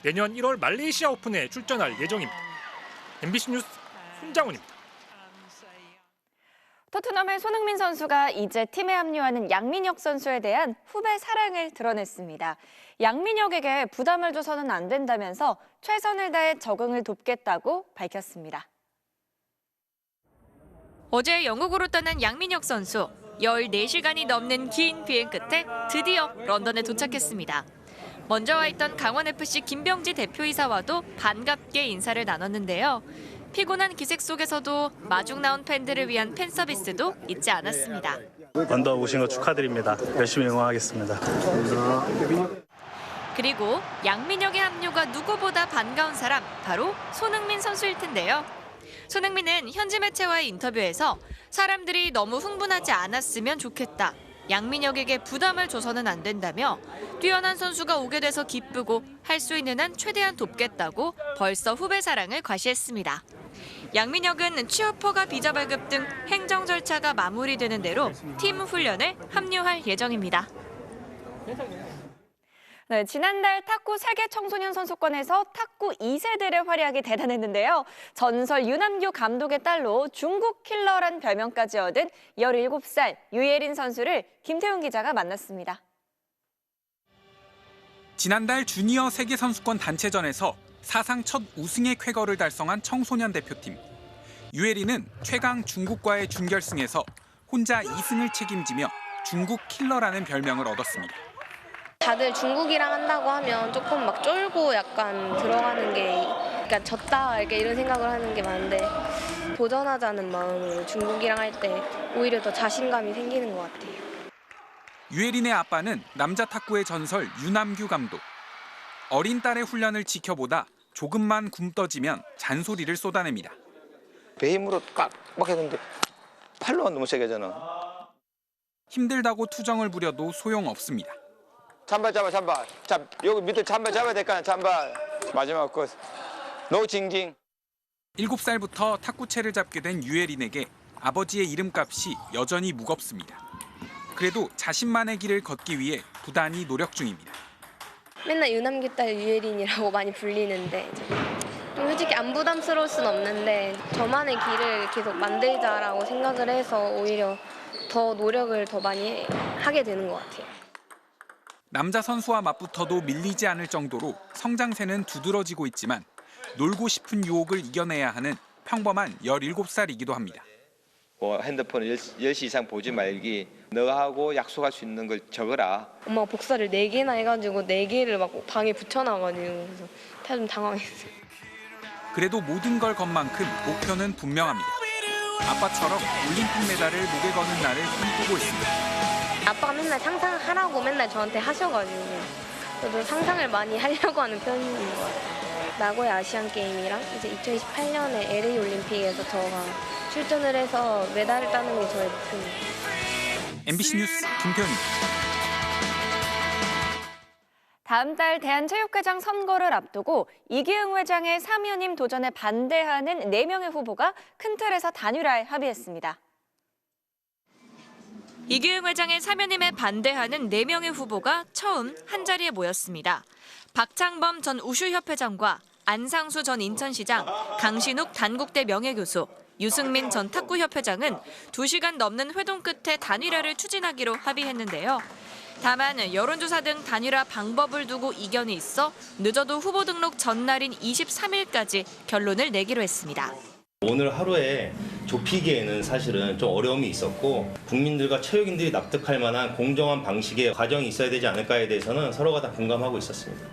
내년 1월 말레이시아 오픈에 출전할 예정입니다. MBC 뉴스 손장훈입니다. 토트넘의 손흥민 선수가 이제 팀에 합류하는 양민혁 선수에 대한 후배 사랑을 드러냈습니다. 양민혁에게 부담을 줘서는 안 된다면서 최선을 다해 적응을 돕겠다고 밝혔습니다. 어제 영국으로 떠난 양민혁 선수. 14시간이 넘는 긴 비행 끝에 드디어 런던에 도착했습니다. 먼저 와 있던 강원FC 김병지 대표이사와도 반갑게 인사를 나눴는데요. 피곤한 기색 속에서도 마중 나온 팬들을 위한 팬 서비스도 잊지 않았습니다. 언더 오신 거 축하드립니다. 열심히 응원하겠습니다. 그리고 양민혁의 합류가 누구보다 반가운 사람, 바로 손흥민 선수일 텐데요. 손흥민은 현지 매체와의 인터뷰에서 사람들이 너무 흥분하지 않았으면 좋겠다. 양민혁에게 부담을 줘서는 안 된다며 뛰어난 선수가 오게 돼서 기쁘고 할 수 있는 한 최대한 돕겠다고 벌써 후배 사랑을 과시했습니다. 양민혁은 취업허가 비자 발급 등 행정 절차가 마무리되는 대로 팀 훈련에 합류할 예정입니다. 네, 지난달 탁구 세계 청소년 선수권에서 탁구 2세들의 활약이 대단했는데요. 전설 유남규 감독의 딸로 중국 킬러란 별명까지 얻은 17살 유예린 선수를 김태훈 기자가 만났습니다. 지난달 주니어 세계선수권 단체전에서 사상 첫 우승의 쾌거를 달성한 청소년 대표팀. 유예린은 최강 중국과의 준결승에서 혼자 2승을 책임지며 중국 킬러라는 별명을 얻었습니다. 다들 중국이랑 한다고 하면 조금 막 쫄고 약간 들어가는 게 그러니까 졌다 이런 생각을 하는 게 많은데 도전하자는 마음으로 중국이랑 할 때 오히려 더 자신감이 생기는 것 같아요. 유예린의 아빠는 남자 탁구의 전설 유남규 감독. 어린 딸의 훈련을 지켜보다 조금만 굼떠지면 잔소리를 쏟아냅니다. 배 힘으로 꽉 했는데 팔로만 너무 세게 하잖아. 힘들다고 투정을 부려도 소용없습니다. 찬발 잡아. 자, 여기 밑에 찬발 잡아야 될 거 아니야. 찬발. 마지막 끝. 노 징징. 7살부터 탁구채를 잡게 된 유예린에게 아버지의 이름값이 여전히 무겁습니다. 그래도 자신만의 길을 걷기 위해 부단히 노력 중입니다. 맨날 유남규 딸 유예린이라고 많이 불리는데 좀 솔직히 안 부담스러울 순 없는데 저만의 길을 계속 만들자라고 생각을 해서 오히려 더 노력을 더 많이 하게 되는 것 같아요. 남자 선수와 맞붙어도 밀리지 않을 정도로 성장세는 두드러지고 있지만 놀고 싶은 유혹을 이겨내야 하는 평범한 17살이기도 합니다. 핸드폰을 10시 이상 보지 말기. 너가 하고 약속할 수 있는 걸 적어라. 엄마가 복사를 4개나 해가지고 4개를 막 방에 붙여놔가지고 그래서 좀 당황했어요. 그래도 모든 걸 건 만큼 목표는 분명합니다. 아빠처럼 올림픽 메달을 목에 거는 날을 꿈꾸고 있습니다. 아빠가 맨날 상상하라고 맨날 저한테 하셔가지고 저도 상상을 많이 하려고 하는 편인 것 같아요. 나고야 아시안게임이랑 이제 2028년에 LA 올림픽에서 저가 출전을 해서 메달을 따는 게 저의 목표입니다. MBC 뉴스 김태훈입니다. 다음 달 대한체육회장 선거를 앞두고 이기흥 회장의 사면임 도전에 반대하는 4명의 후보가 큰 틀에서 단일화에 합의했습니다. 이기흥 회장의 사면임에 반대하는 4명의 후보가 처음 한자리에 모였습니다. 박창범 전 우슈협회장과 안상수 전 인천시장, 강신욱 단국대 명예교수, 유승민 전 탁구협회장은 2시간 넘는 회동 끝에 단일화를 추진하기로 합의했는데요. 다만 여론조사 등 단일화 방법을 두고 이견이 있어 늦어도 후보 등록 전날인 23일까지 결론을 내기로 했습니다. 오늘 하루에 좁히기에는 사실은 좀 어려움이 있었고 국민들과 체육인들이 납득할 만한 공정한 방식의 과정이 있어야 되지 않을까에 대해서는 서로가 다 공감하고 있었습니다.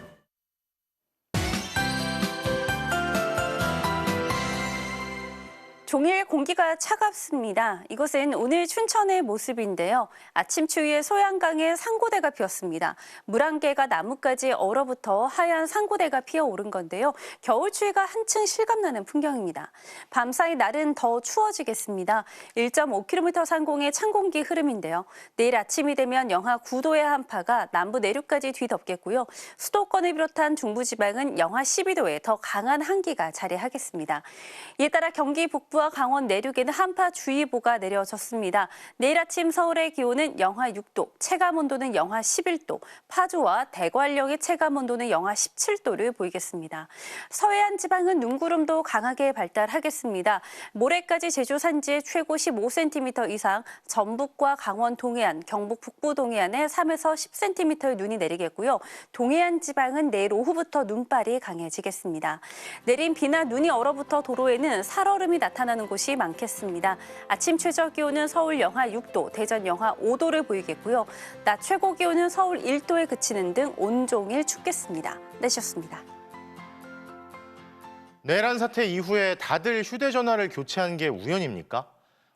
종일 공기가 차갑습니다. 이것은 오늘 춘천의 모습인데요. 아침 추위에 소양강에 상고대가 피었습니다. 물안개가 나무까지 얼어붙어 하얀 상고대가 피어오른 건데요. 겨울 추위가 한층 실감나는 풍경입니다. 밤사이 날은 더 추워지겠습니다. 1.5km 상공의 찬 공기 흐름인데요. 내일 아침이 되면 영하 9도의 한파가 남부 내륙까지 뒤덮겠고요. 수도권을 비롯한 중부지방은 영하 12도에 더 강한 한기가 자리하겠습니다. 이에 따라 경기 북부 북부와 강원 내륙에는 한파주의보가 내려졌습니다. 내일 아침 서울의 기온은 영하 6도, 체감온도는 영하 11도, 파주와 대관령의 체감온도는 영하 17도를 보이겠습니다. 서해안 지방은 눈구름도 강하게 발달하겠습니다. 모레까지 제주 산지에 최고 15cm 이상, 전북과 강원 동해안, 경북 북부 동해안에 3에서 10cm의 눈이 내리겠고요. 동해안 지방은 내일 오후부터 눈발이 강해지겠습니다. 내린 비나 눈이 얼어붙어 도로에는 살얼음이 나타나는 곳이 많겠습니다. 아침 최저 기온은 서울 영하 6도, 대전 영하 5도를 보이겠고요. 낮 최고 기온은 서울 1도에 그치는 등 온종일 춥겠습니다. 내셨습니다. 내란 사태 이후에 다들 휴대전화를 교체한 게 우연입니까?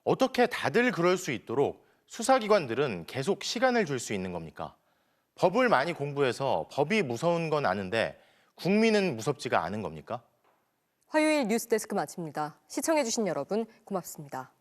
어떻게 다들 그럴 수 있도록 수사기관들은 계속 시간을 줄 수 있는 겁니까? 법을 많이 공부해서 법이 무서운 건 아는데 국민은 무섭지가 않은 겁니까? 화요일 뉴스데스크 마칩니다. 시청해주신 여러분 고맙습니다.